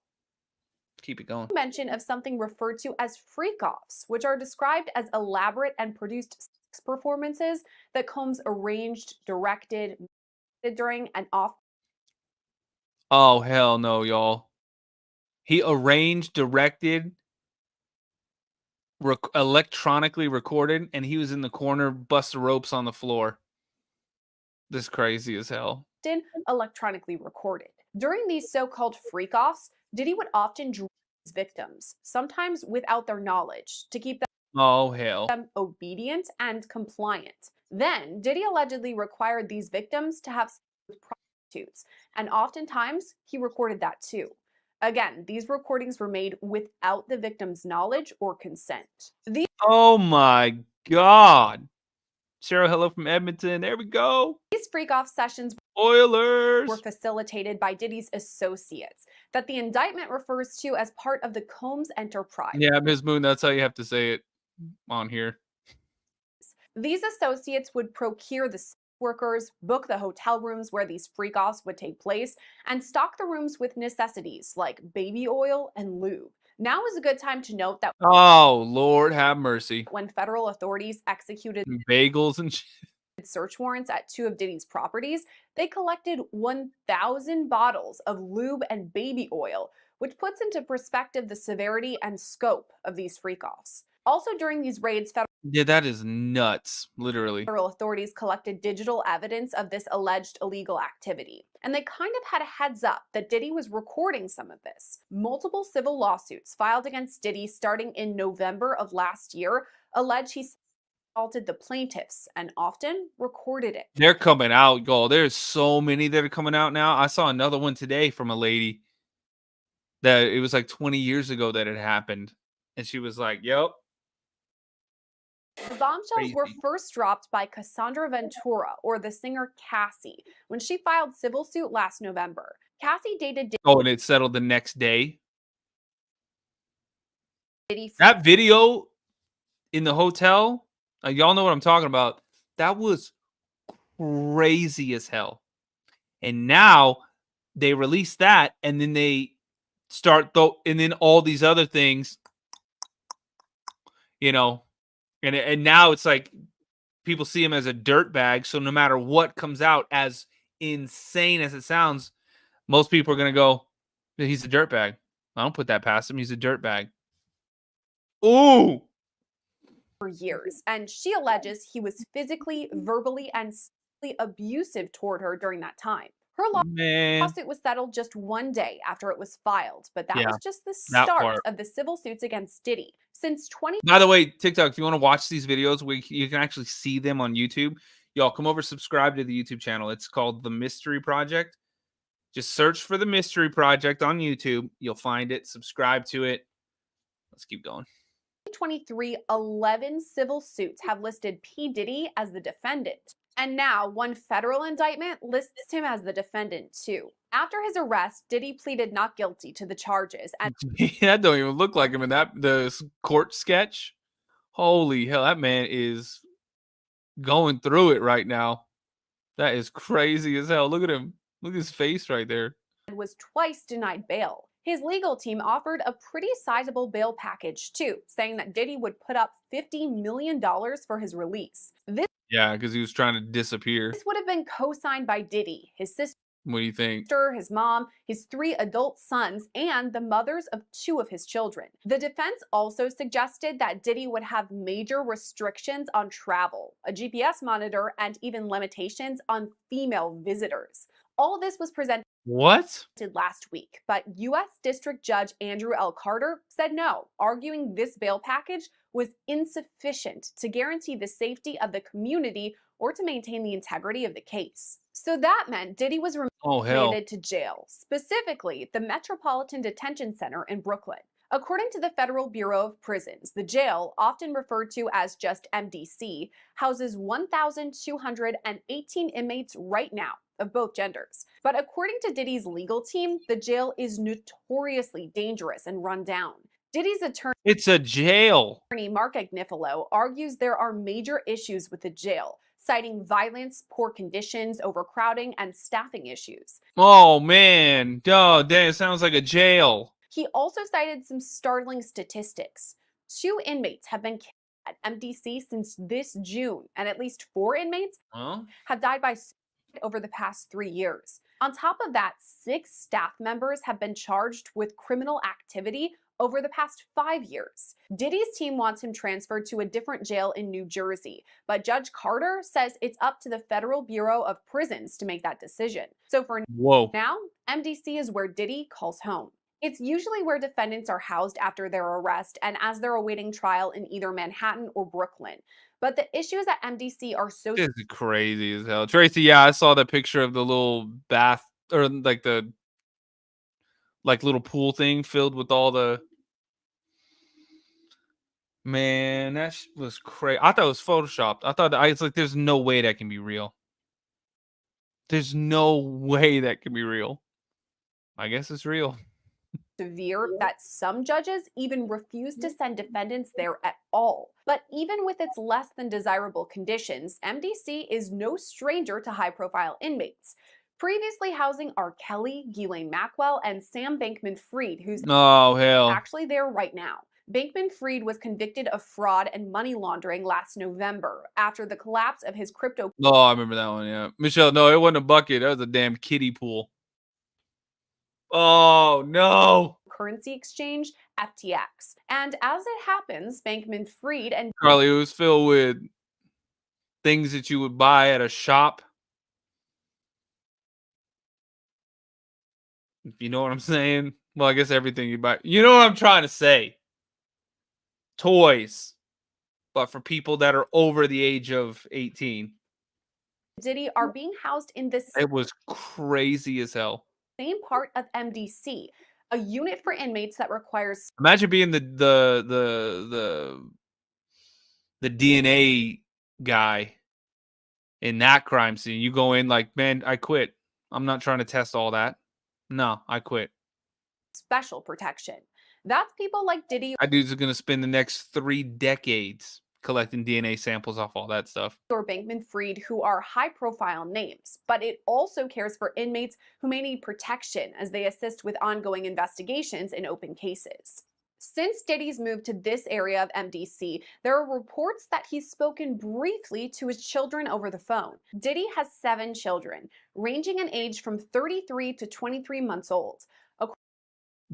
A: Keep it going.
E: Mention of something referred to as freak-offs, which are described as elaborate and produced sex performances that Combs arranged, directed during and off...
A: Oh, hell no, y'all. He arranged, directed, electronically recorded, and he was in the corner busting ropes on the floor. This is crazy as hell.
E: Electronically recorded. During these so-called freak-offs, Diddy would often draw his victims, sometimes without their knowledge, to keep them obedient and compliant. Then, Diddy allegedly required these victims to have sex with prostitutes, and oftentimes he recorded that too. Again, these recordings were made without the victim's knowledge or consent.
A: Oh my God. Cheryl, hello from Edmonton. There we go.
E: These freak-off sessions
A: Oilers
E: were facilitated by Diddy's associates that the indictment refers to as part of the Combs enterprise.
A: Yeah, Ms. Moon, that's how you have to say it on here.
E: These associates would procure the workers, book the hotel rooms where these freak-offs would take place, and stock the rooms with necessities like baby oil and lube. Now is a good time to note that
A: Oh, Lord have mercy.
E: when federal authorities executed
A: Bagels and shit.
E: search warrants at 2 of Diddy's properties, they collected 1,000 bottles of lube and baby oil, which puts into perspective the severity and scope of these freak-offs. Also during these raids,
A: Yeah, that is nuts, literally.
E: federal authorities collected digital evidence of this alleged illegal activity. And they kind of had a heads up that Diddy was recording some of this. Multiple civil lawsuits filed against Diddy starting in November of last year allege he assaulted the plaintiffs and often recorded it.
A: They're coming out, y'all. There's so many that are coming out now. I saw another one today from a lady that it was like 20 years ago that it happened. And she was like, yep.
E: The bombshells were first dropped by Cassandra Ventura, or the singer Cassie, when she filed civil suit last November. Cassie dated
A: Oh, and it settled the next day.
E: Diddy.
A: That video in the hotel, y'all know what I'm talking about. That was crazy as hell. And now they release that, and then they start and then all these other things, you know, and now it's like people see him as a dirtbag. So no matter what comes out, as insane as it sounds, most people are gonna go, he's a dirtbag. I don't put that past him. He's a dirtbag. Ooh.
E: For years, and she alleges he was physically, verbally, and sexually abusive toward her during that time. Her lawsuit was settled just one day after it was filed, but that was just the start of the civil suits against Diddy. Since 20.
A: By the way, TikTok, if you want to watch these videos, you can actually see them on YouTube. Y'all come over, subscribe to the YouTube channel. It's called The Mystery Project. Just search for The Mystery Project on YouTube. You'll find it. Subscribe to it. Let's keep going.
E: 2023, 11 civil suits have listed P. Diddy as the defendant. And now one federal indictment lists him as the defendant too. After his arrest, Diddy pleaded not guilty to the charges. And
A: that don't even look like him in the court sketch. Holy hell, that man is going through it right now. That is crazy as hell. Look at him. Look at his face right there.
E: Was twice denied bail. His legal team offered a pretty sizable bail package too, saying that Diddy would put up $50 million for his release.
A: Yeah, because he was trying to disappear.
E: This would have been co-signed by Diddy, his sister,
A: what do you think?
E: His mom, his 3 adult sons, and the mothers of 2 of his children. The defense also suggested that Diddy would have major restrictions on travel, a GPS monitor, and even limitations on female visitors. All this was presented last week, but U.S. District Judge Andrew L. Carter said no, arguing this bail package was insufficient to guarantee the safety of the community or to maintain the integrity of the case. So that meant Diddy was remanded to jail, specifically the Metropolitan Detention Center in Brooklyn. According to the Federal Bureau of Prisons, the jail, often referred to as just MDC, houses 1,218 inmates right now, of both genders. But according to Diddy's legal team, the jail is notoriously dangerous and run down. Diddy's attorney,
A: it's a jail.
E: Mark Agnifilo, argues there are major issues with the jail, citing violence, poor conditions, overcrowding, and staffing issues.
A: Oh, man. Oh, damn, it sounds like a jail.
E: He also cited some startling statistics. 2 inmates have been killed at MDC since this June, and at least 4 inmates have died by suicide over the past 3 years. On top of that, 6 staff members have been charged with criminal activity over the past 5 years. Diddy's team wants him transferred to a different jail in New Jersey, but Judge Carter says it's up to the Federal Bureau of Prisons to make that decision. So for now, MDC is where Diddy calls home. It's usually where defendants are housed after their arrest and as they're awaiting trial in either Manhattan or Brooklyn. But the issues at MDC are so
A: This is crazy as hell. Tracy, yeah, I saw the picture of the little bath or like the little pool thing filled with all the man, that was crazy. I thought it was photoshopped. I was like, there's no way that can be real. There's no way that can be real. I guess it's real.
E: severe that some judges even refuse to send defendants there at all. But even with its less than desirable conditions, MDC is no stranger to high-profile inmates. Previously housing R. Kelly, Ghislaine Maxwell, and Sam Bankman-Fried, who's actually there right now. Bankman-Fried was convicted of fraud and money laundering last November after the collapse of his crypto.
A: Oh, I remember that one, yeah. Michelle, no, it wasn't a bucket. That was a damn kiddie pool. Oh, no.
E: Currency exchange, FTX. And as it happens, Bankman-Fried and
A: Carly, it was filled with things that you would buy at a shop. If you know what I'm saying. Well, I guess everything you buy. You know what I'm trying to say. Toys. But for people that are over the age of 18.
E: Diddy are being housed in this
A: It was crazy as hell.
E: same part of MDC, a unit for inmates that requires.
A: Imagine being the DNA guy in that crime scene. You go in like, man, I quit. I'm not trying to test all that. No, I quit.
E: Special protection. That's people like Diddy
A: That dude's gonna spend the next 3 decades collecting DNA samples off all that stuff.
E: or Bankman-Fried, who are high-profile names, but it also cares for inmates who may need protection as they assist with ongoing investigations in open cases. Since Diddy's move to this area of MDC, there are reports that he's spoken briefly to his children over the phone. Diddy has 7 children, ranging in age from 33 to 23 months old.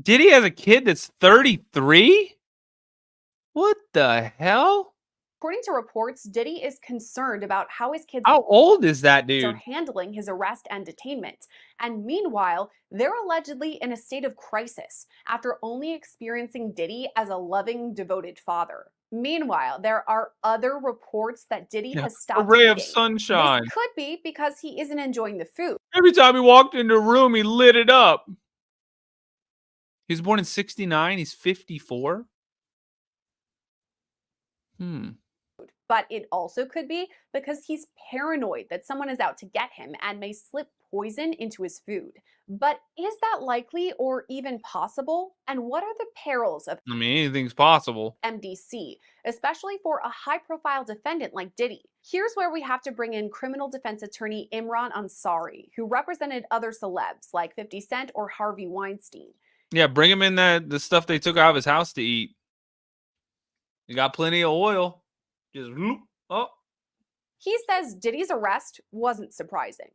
A: Diddy has a kid that's 33? What the hell?
E: According to reports, Diddy is concerned about how his kids
A: How old is that
E: are
A: dude?
E: handling his arrest and detainment. And meanwhile, they're allegedly in a state of crisis after only experiencing Diddy as a loving, devoted father. Meanwhile, there are other reports that Diddy has stopped
A: A ray of
E: eating.
A: sunshine.
E: This could be because he isn't enjoying the food.
A: Every time he walked into a room, he lit it up. He was born in 69. He's 54.
E: But it also could be because he's paranoid that someone is out to get him and may slip poison into his food. But is that likely or even possible? And what are the perils of
A: I mean, anything's possible.
E: MDC, especially for a high-profile defendant like Diddy? Here's where we have to bring in criminal defense attorney Imran Ansari, who represented other celebs like 50 Cent or Harvey Weinstein.
A: Yeah, bring him in the stuff they took out of his house to eat. You got plenty of oil. Just whoop, oh.
E: He says Diddy's arrest wasn't surprising.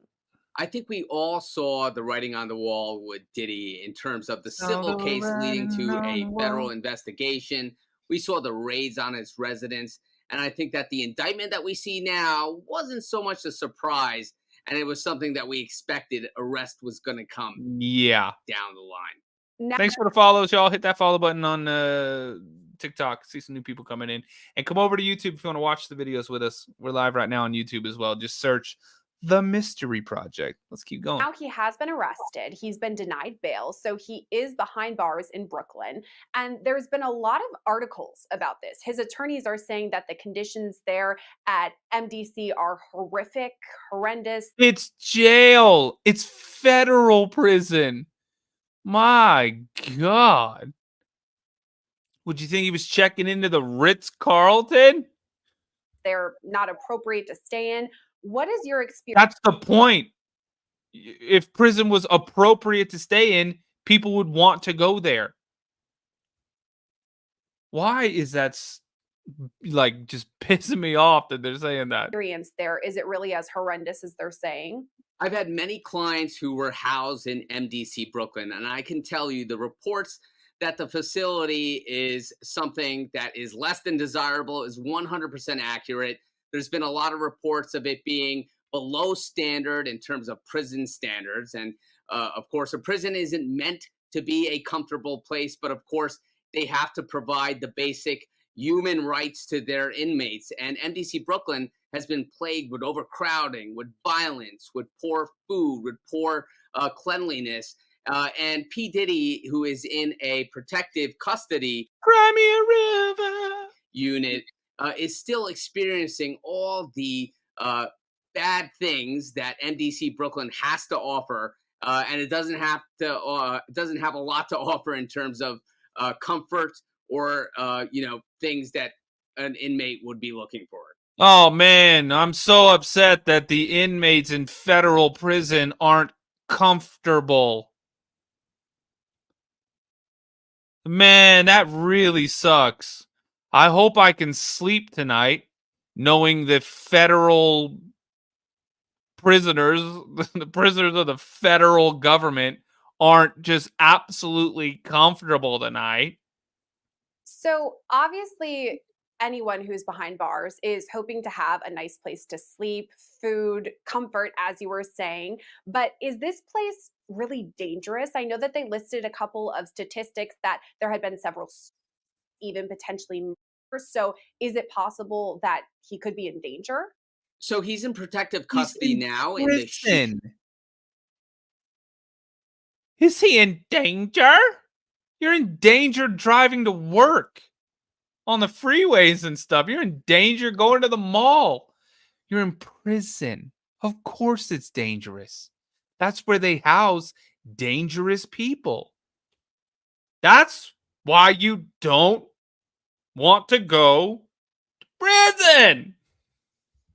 G: I think we all saw the writing on the wall with Diddy in terms of the civil case leading to a federal investigation. We saw the raids on his residence. And I think that the indictment that we see now wasn't so much a surprise. And it was something that we expected arrest was going to come
A: Yeah.
G: down the line.
A: Thanks for the follows, y'all. Hit that follow button on TikTok. See some new people coming in. And come over to YouTube if you want to watch the videos with us. We're live right now on YouTube as well. Just search The Mystery Project. Let's keep going.
E: Now he has been arrested. He's been denied bail, so he is behind bars in Brooklyn. And there's been a lot of articles about this. His attorneys are saying that the conditions there at MDC are horrific, horrendous.
A: It's jail. It's federal prison. My God. Would you think he was checking into the Ritz-Carlton?
E: They're not appropriate to stay in. What is your experience?
A: That's the point. If prison was appropriate to stay in, people would want to go there. Why is that? like just pissing me off that they're saying that.
E: Experience there, is it really as horrendous as they're saying?
G: I've had many clients who were housed in MDC Brooklyn, and I can tell you the reports that the facility is something that is less than desirable is 100% accurate. There's been a lot of reports of it being below standard in terms of prison standards. And of course, a prison isn't meant to be a comfortable place, but of course, they have to provide the basic human rights to their inmates. And MDC Brooklyn has been plagued with overcrowding, with violence, with poor food, with poor cleanliness. And P. Diddy, who is in a protective custody unit, is still experiencing all the bad things that MDC Brooklyn has to offer, and it doesn't have a lot to offer in terms of comfort or things that an inmate would be looking for.
A: Oh man, I'm so upset that the inmates in federal prison aren't comfortable. Man, that really sucks. I hope I can sleep tonight knowing that federal prisoners, the prisoners of the federal government, aren't just absolutely comfortable tonight.
E: So obviously, anyone who's behind bars is hoping to have a nice place to sleep, food, comfort, as you were saying. But is this place really dangerous? I know that they listed a couple of statistics that there had been several, even potentially murders. So is it possible that he could be in danger?
G: So he's in protective custody now in the
A: Prison. Is he in danger? You're in danger driving to work on the freeways and stuff. You're in danger going to the mall. You're in prison. Of course it's dangerous. That's where they house dangerous people. That's why you don't want to go to prison.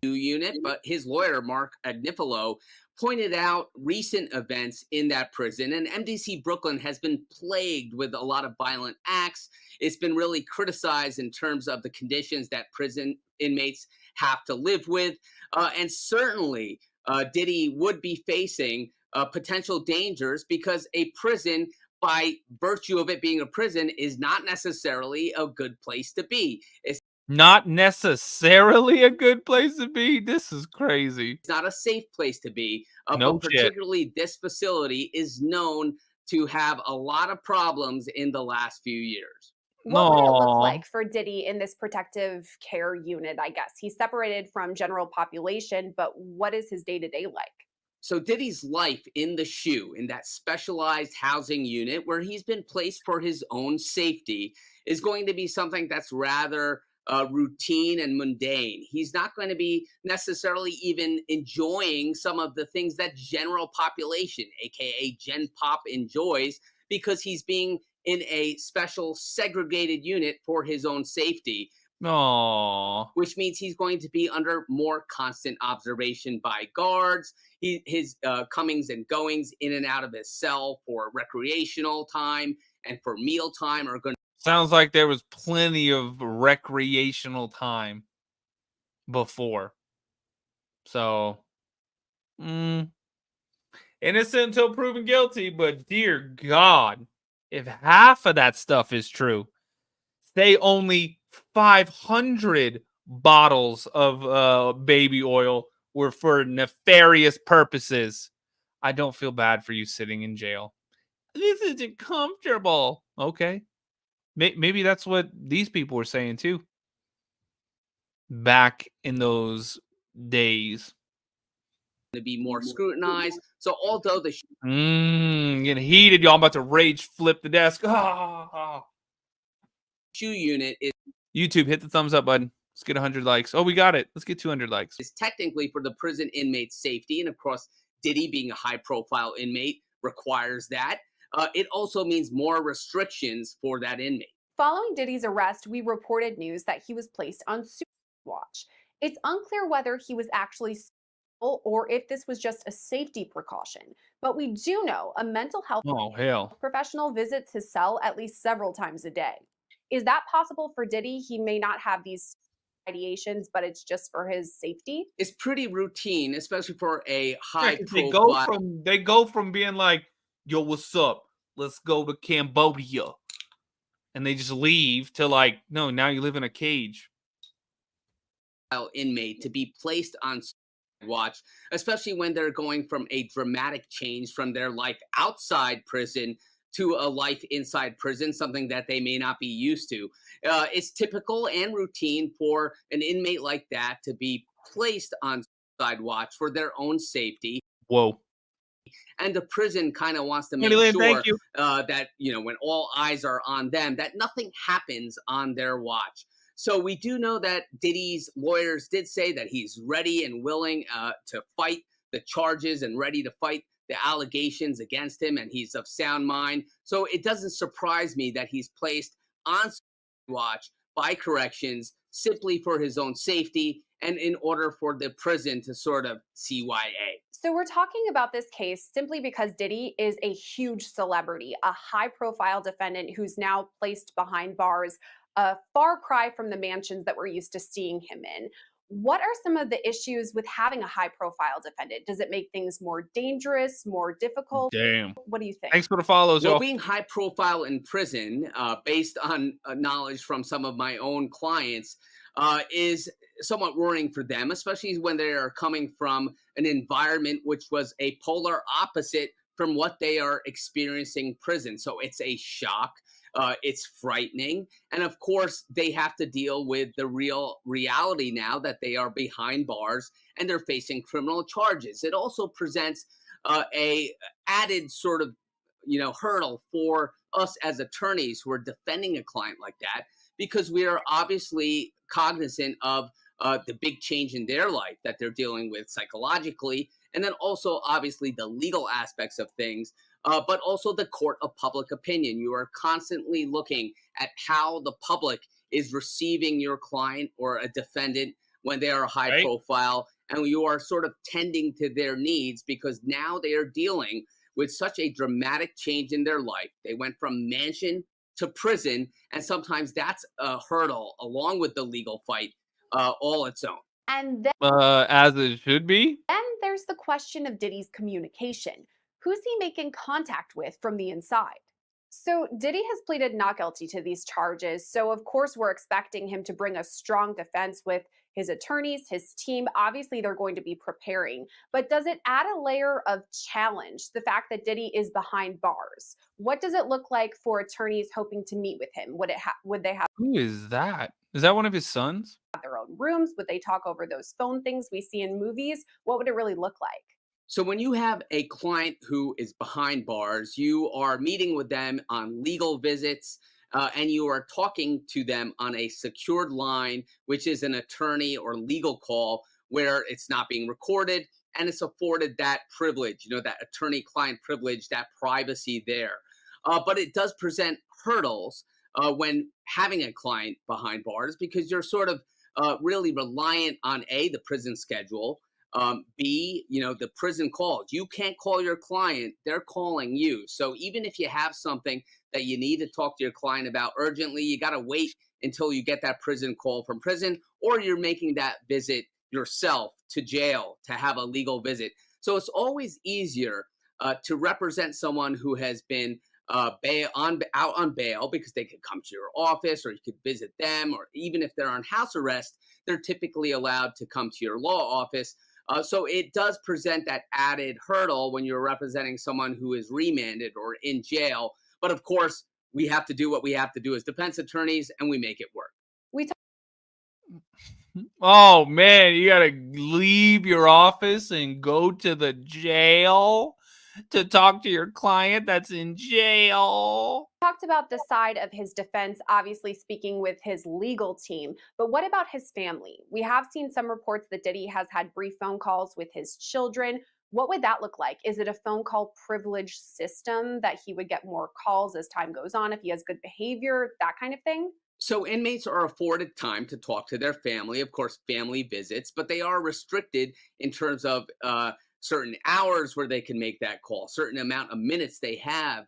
G: Unit, but his lawyer, Mark Agnifilo, pointed out recent events in that prison, and MDC Brooklyn has been plagued with a lot of violent acts. It's been really criticized in terms of the conditions that prison inmates have to live with, and certainly Diddy would be facing potential dangers because a prison, by virtue of it being a prison, is not necessarily a good place to be. It's
A: not necessarily a good place to be. This is crazy.
G: It's not a safe place to be,
A: No
G: but
A: shit.
G: particularly this facility is known to have a lot of problems in the last few years.
E: What would it look like for Diddy in this protective care unit, I guess? He's separated from general population, but what is his day-to-day like?
G: So Diddy's life in the SHU, in that specialized housing unit where he's been placed for his own safety, is going to be something that's rather routine and mundane. He's not going to be necessarily even enjoying some of the things that general population, aka Gen Pop, enjoys, because he's being in a special segregated unit for his own safety.
A: Aww.
G: Which means he's going to be under more constant observation by guards. His comings and goings in and out of his cell for recreational time and for meal time are going to...
A: Sounds like there was plenty of recreational time before. So, innocent until proven guilty, but dear God, if half of that stuff is true, say only 500 bottles of baby oil were for nefarious purposes, I don't feel bad for you sitting in jail. This isn't comfortable. Okay. Maybe that's what these people were saying too. Back in those days.
G: To be more scrutinized. So although the
A: getting heated, y'all about to rage flip the desk.
G: SHU unit is...
A: YouTube, hit the thumbs up button. Let's get 100 likes. Oh, we got it. Let's get 200 likes.
G: It's technically for the prison inmate's safety, and of course, Diddy being a high-profile inmate requires that. It also means more restrictions for that inmate.
E: Following Diddy's arrest, we reported news that he was placed on suicide watch. It's unclear whether he was actually suicidal or if this was just a safety precaution. But we do know a mental health professional visits his cell at least several times a day. Is that possible for Diddy? He may not have these ideations, but it's just for his safety.
G: It's pretty routine, especially for a
A: Yeah,
G: high
A: 'cause
G: profile.
A: they go from being like, yo, what's up? Let's go to Cambodia. And they just leave to like, no, now you live in a cage.
G: Inmate to be placed on watch, especially when they're going from a dramatic change from their life outside prison to a life inside prison, something that they may not be used to. It's typical and routine for an inmate like that to be placed on side watch for their own safety.
A: Whoa.
G: And the prison kind of wants to make
A: Lynn,
G: sure
A: thank you.
G: that, you know, when all eyes are on them, that nothing happens on their watch. So we do know that Diddy's lawyers did say that he's ready and willing to fight the charges and ready to fight the allegations against him, and he's of sound mind. So it doesn't surprise me that he's placed on watch by corrections simply for his own safety and in order for the prison to sort of CYA.
E: So we're talking about this case simply because Diddy is a huge celebrity, a high-profile defendant who's now placed behind bars, a far cry from the mansions that we're used to seeing him in. What are some of the issues with having a high-profile defendant? Does it make things more dangerous, more difficult?
A: Damn.
E: What do you think?
A: Thanks for the follows,
G: Well,
A: y'all.
G: being high profile in prison, based on knowledge from some of my own clients, is somewhat worrying for them, especially when they are coming from an environment which was a polar opposite from what they are experiencing in prison. So it's a shock. It's frightening. And of course, they have to deal with the real reality now that they are behind bars and they're facing criminal charges. It also presents a added sort of, you know, hurdle for us as attorneys who are defending a client like that, because we are obviously cognizant of the big change in their life that they're dealing with psychologically, and then also obviously the legal aspects of things, but also the court of public opinion. You are constantly looking at how the public is receiving your client or a defendant when they are high profile, and you are sort of tending to their needs because now they are dealing with such a dramatic change in their life. They went from mansion to prison, and sometimes that's a hurdle along with the legal fight all its own.
E: And then
A: As it should be.
E: there's the question of Diddy's communication. Who's he making contact with from the inside? So Diddy has pleaded not guilty to these charges. So of course we're expecting him to bring a strong defense with his attorneys, his team. Obviously they're going to be preparing. But does it add a layer of challenge, the fact that Diddy is behind bars? What does it look like for attorneys hoping to meet with him? Would they have
A: Who is that? Is that one of his sons?
E: their own rooms? Would they talk over those phone things we see in movies? What would it really look like?
G: So when you have a client who is behind bars, you are meeting with them on legal visits, and you are talking to them on a secured line, which is an attorney or legal call where it's not being recorded and it's afforded that privilege, you know, that attorney-client privilege, that privacy there. But it does present hurdles when having a client behind bars, because you're sort of really reliant on A, the prison schedule, B, you know, the prison calls. You can't call your client, they're calling you. So even if you have something that you need to talk to your client about urgently, you got to wait until you get that prison call from prison, or you're making that visit yourself to jail to have a legal visit. So it's always easier to represent someone who has been out on bail, because they could come to your office or you could visit them, or even if they're on house arrest, they're typically allowed to come to your law office. So it does present that added hurdle when you're representing someone who is remanded or in jail. But of course, we have to do what we have to do as defense attorneys, and we make it work.
A: Oh man, you gotta leave your office and go to the jail to talk to your client that's in jail.
E: Talked about the side of his defense, obviously speaking with his legal team, but what about his family? We have seen some reports that Diddy has had brief phone calls with his children. What would that look like? Is it a phone call privilege system that he would get more calls as time goes on if he has good behavior, that kind of thing?
G: So inmates are afforded time to talk to their family, of course, family visits, but they are restricted in terms of certain hours where they can make that call, certain amount of minutes they have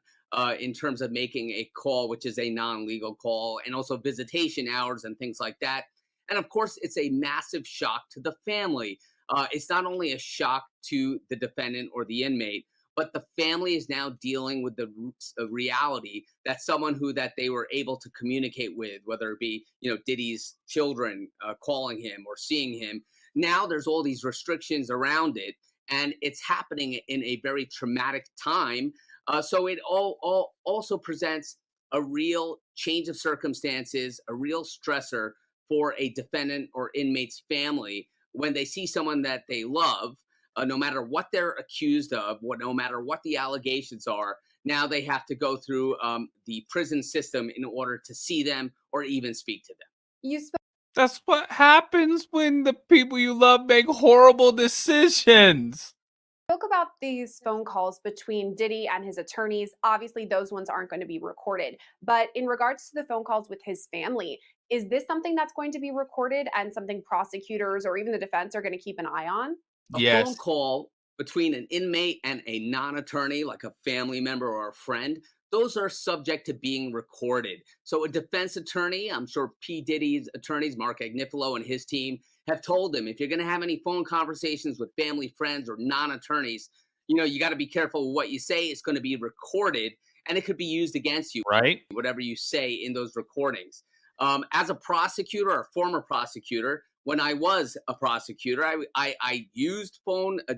G: in terms of making a call, which is a non-legal call, and also visitation hours and things like that. And of course, it's a massive shock to the family. It's not only a shock to the defendant or the inmate, but the family is now dealing with the reality that someone who that they were able to communicate with, whether it be Diddy's children calling him or seeing him, now there's all these restrictions around it, and it's happening in a very traumatic time. So it all also presents a real change of circumstances, a real stressor for a defendant or inmate's family when they see someone that they love, no matter what they're accused of, no matter what the allegations are. Now they have to go through the prison system in order to see them or even speak to them.
E: You
A: That's what happens when the people you love make horrible decisions.
E: spoke about these phone calls between Diddy and his attorneys. Obviously, those ones aren't going to be recorded. But in regards to the phone calls with his family, is this something that's going to be recorded and something prosecutors or even the defense are going to keep an eye on?
G: A phone call between an inmate and a non-attorney, like a family member or a friend, those are subject to being recorded. So a defense attorney, I'm sure P. Diddy's attorneys, Mark Agnifilo and his team, have told him, if you're going to have any phone conversations with family, friends, or non-attorneys, you got to be careful with what you say. It's going to be recorded, and it could be used against you,
A: right?
G: Whatever you say in those recordings. As a prosecutor or former prosecutor, when I was a prosecutor, I used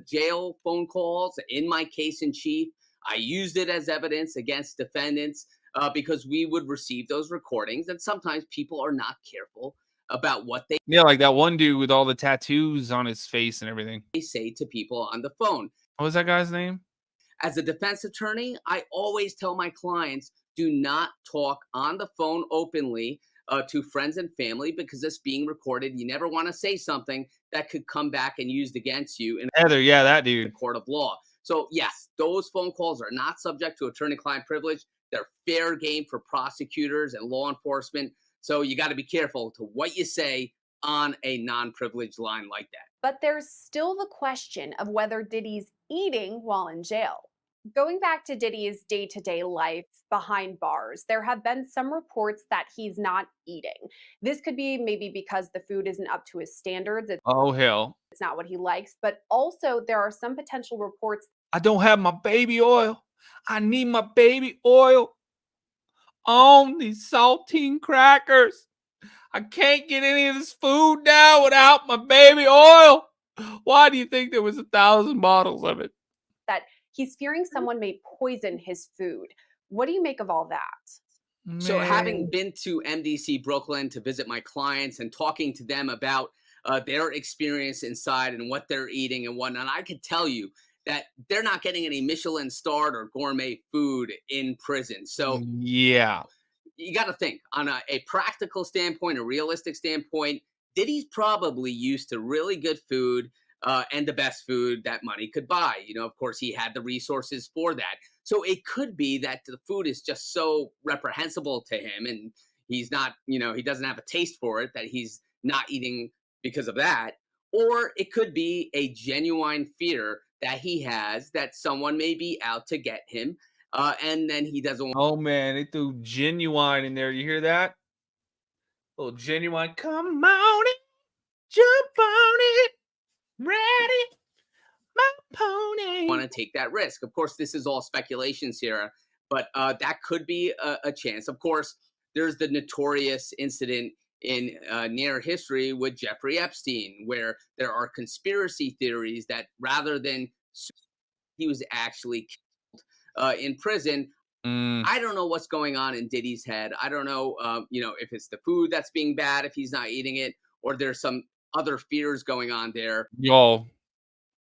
G: jail phone calls in my case in chief. I used it as evidence against defendants because we would receive those recordings, and sometimes people are not careful about what they
A: like that one dude with all the tattoos on his face and everything.
G: say to people on the phone.
A: What was that guy's name?
G: As a defense attorney, I always tell my clients, do not talk on the phone openly to friends and family, because it's being recorded. You never want to say something that could come back and used against you in
A: Heather, yeah, that dude.
G: the court of law. So yes, those phone calls are not subject to attorney-client privilege. They're fair game for prosecutors and law enforcement. So you got to be careful to what you say on a non-privileged line like that.
E: But there's still the question of whether Diddy's eating while in jail. Going back to Diddy's day-to-day life behind bars, there have been some reports that he's not eating. This could be maybe because the food isn't up to his standards.
A: Oh, hell.
E: It's not what he likes. But also there are some potential reports.
A: I don't have my baby oil. I need my baby oil on these saltine crackers. I can't get any of this food now without my baby oil. Why do you think there was 1,000 bottles of it?
E: That he's fearing someone may poison his food. What do you make of all that?
G: So having been to MDC Brooklyn to visit my clients and talking to them about their experience inside and what they're eating and whatnot, I could tell you that they're not getting any Michelin-starred or gourmet food in prison. So
A: yeah,
G: you got to think on a practical standpoint, a realistic standpoint. Diddy's probably used to really good food and the best food that money could buy. Of course, he had the resources for that. So it could be that the food is just so reprehensible to him, and he's not, he doesn't have a taste for it, that he's not eating because of that. Or it could be a genuine fear that he has that someone may be out to get him. And then he doesn't want.
A: Oh, man, they threw genuine in there. You hear that? Little genuine. Come on it. Jump on it. Ready. My pony.
G: Want to take that risk. Of course, this is all speculations here, but that could be a chance. Of course, there's the notorious incident in near history with Jeffrey Epstein, where there are conspiracy theories that rather than he was actually killed in prison. I don't know what's going on in Diddy's head. I don't know, if it's the food that's being bad, if he's not eating it, or there's some other fears going on there.
A: Yo,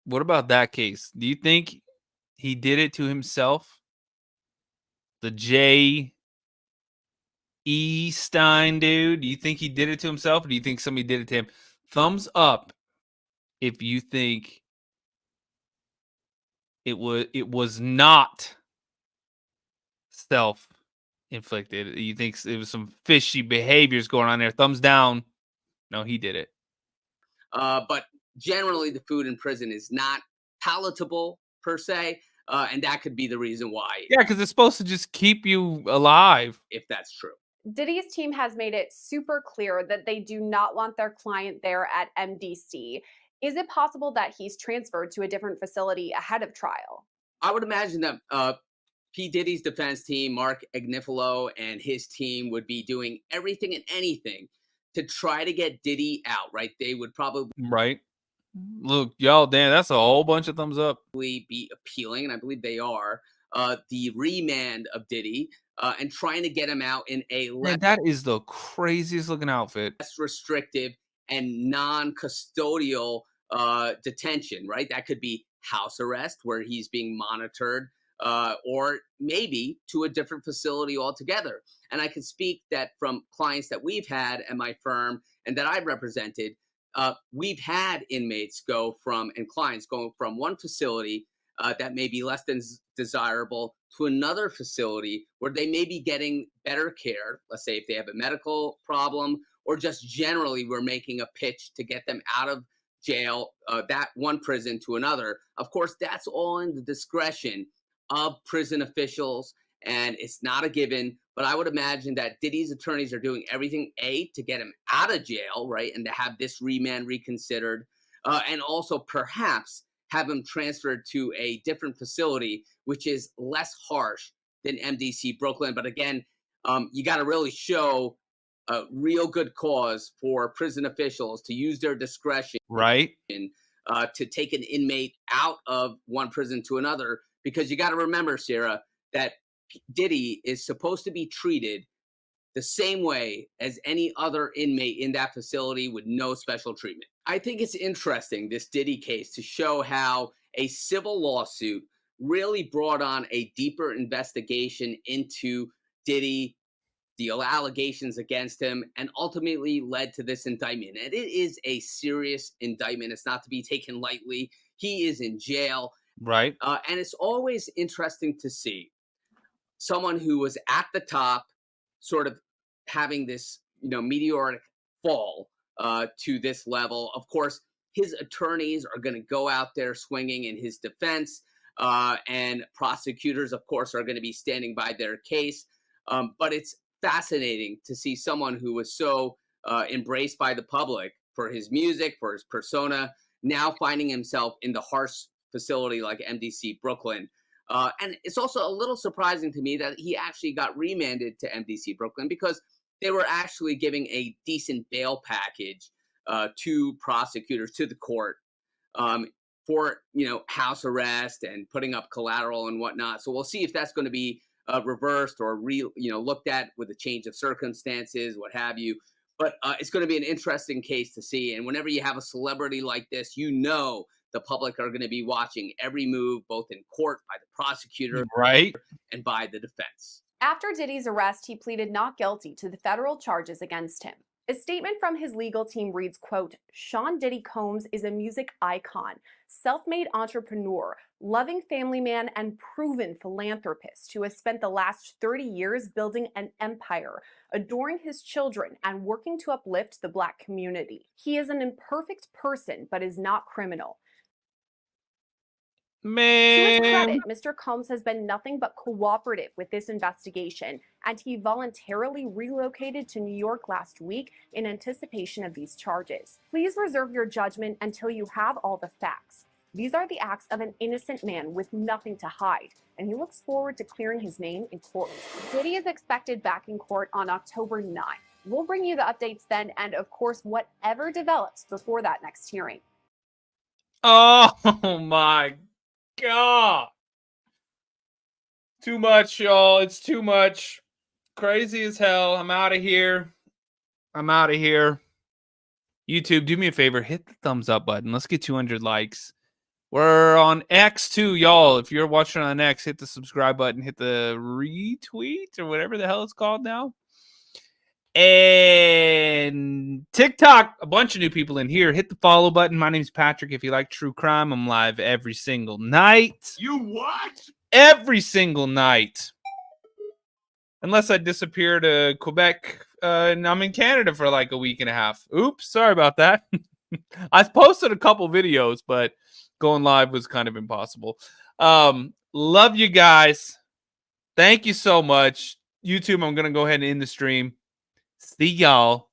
A: what about that case? Do you think he did it to himself? The J. E. Stein dude? Do you think he did it to himself, or do you think somebody did it to him? Thumbs up if you think it was not self-inflicted. You think it was some fishy behaviors going on there? Thumbs down. No, he did it.
G: But generally, the food in prison is not palatable per se. And that could be the reason why.
A: Yeah, because it's supposed to just keep you alive.
G: If that's true.
E: Diddy's team has made it super clear that they do not want their client there at MDC. Is it possible that he's transferred to a different facility ahead of trial?
G: I would imagine that P. Diddy's defense team, Mark Agnifilo, and his team would be doing everything and anything to try to get Diddy out, right? They would probably
A: Right. Look, y'all, damn, that's a whole bunch of thumbs up.
G: be appealing, and I believe they are, the remand of Diddy and trying to get him out in a
A: Man, that is the craziest looking outfit.
G: less restrictive and non-custodial detention, right? That could be house arrest where he's being monitored, or maybe to a different facility altogether. And I can speak that from clients that we've had at my firm and that I've represented, we've had inmates and clients going from one facility that may be less than desirable to another facility where they may be getting better care. Let's say if they have a medical problem, or just generally we're making a pitch to get them out of jail, that one prison to another. Of course, that's all in the discretion of prison officials, and it's not a given. But I would imagine that Diddy's attorneys are doing everything, to get him out of jail, right, and to have this remand reconsidered, and also perhaps have him transferred to a different facility, which is less harsh than MDC Brooklyn. But again, you got to really show a real good cause for prison officials to use their discretion,
A: right,
G: to take an inmate out of one prison to another, because you got to remember, Sarah, that Diddy is supposed to be treated the same way as any other inmate in that facility with no special treatment. I think it's interesting, this Diddy case, to show how a civil lawsuit really brought on a deeper investigation into Diddy, the allegations against him, and ultimately led to this indictment. And it is a serious indictment. It's not to be taken lightly. He is in jail.
A: Right.
G: And it's always interesting to see someone who was at the top sort of having this, meteoric fall to this level. Of course, his attorneys are going to go out there swinging in his defense, and prosecutors, of course, are going to be standing by their case. But it's fascinating to see someone who was so embraced by the public for his music, for his persona, now finding himself in the harsh facility like MDC Brooklyn. And it's also a little surprising to me that he actually got remanded to MDC Brooklyn, because they were actually giving a decent bail package to prosecutors, to the court, for, house arrest and putting up collateral and whatnot. So we'll see if that's going to be reversed or looked at with a change of circumstances, what have you. But it's going to be an interesting case to see. And whenever you have a celebrity like this, the public are going to be watching every move, both in court, by the prosecutor,
A: right,
G: and by the defense.
E: After Diddy's arrest, he pleaded not guilty to the federal charges against him. A statement from his legal team reads, quote, "Sean Diddy Combs is a music icon, self-made entrepreneur, loving family man, and proven philanthropist who has spent the last 30 years building an empire, adoring his children, and working to uplift the Black community. He is an imperfect person, but is not criminal."
A: Man.
E: To his credit, Mr. Combs has been nothing but cooperative with this investigation, and he voluntarily relocated to New York last week in anticipation of these charges. Please reserve your judgment until you have all the facts. These are the acts of an innocent man with nothing to hide, and he looks forward to clearing his name in court. Diddy is expected back in court on October 9th. We'll bring you the updates then, and of course, whatever develops before that next hearing.
A: Oh my God. Too much, y'all. It's too much. Crazy as hell. I'm out of here. YouTube, do me a favor. Hit the thumbs up button. Let's get 200 likes. We're on X too, y'all. If you're watching on X, hit the subscribe button. Hit the retweet or whatever the hell it's called now. And TikTok, a bunch of new people in here. Hit the follow button. My name's Patrick. If you like true crime, I'm live every single night.
F: You what?
A: Every single night. Unless I disappear to Quebec and I'm in Canada for like a week and a half. Oops, sorry about that. I've posted a couple videos, but going live was kind of impossible. Love you guys. Thank you so much. YouTube, I'm going to go ahead and end the stream. See y'all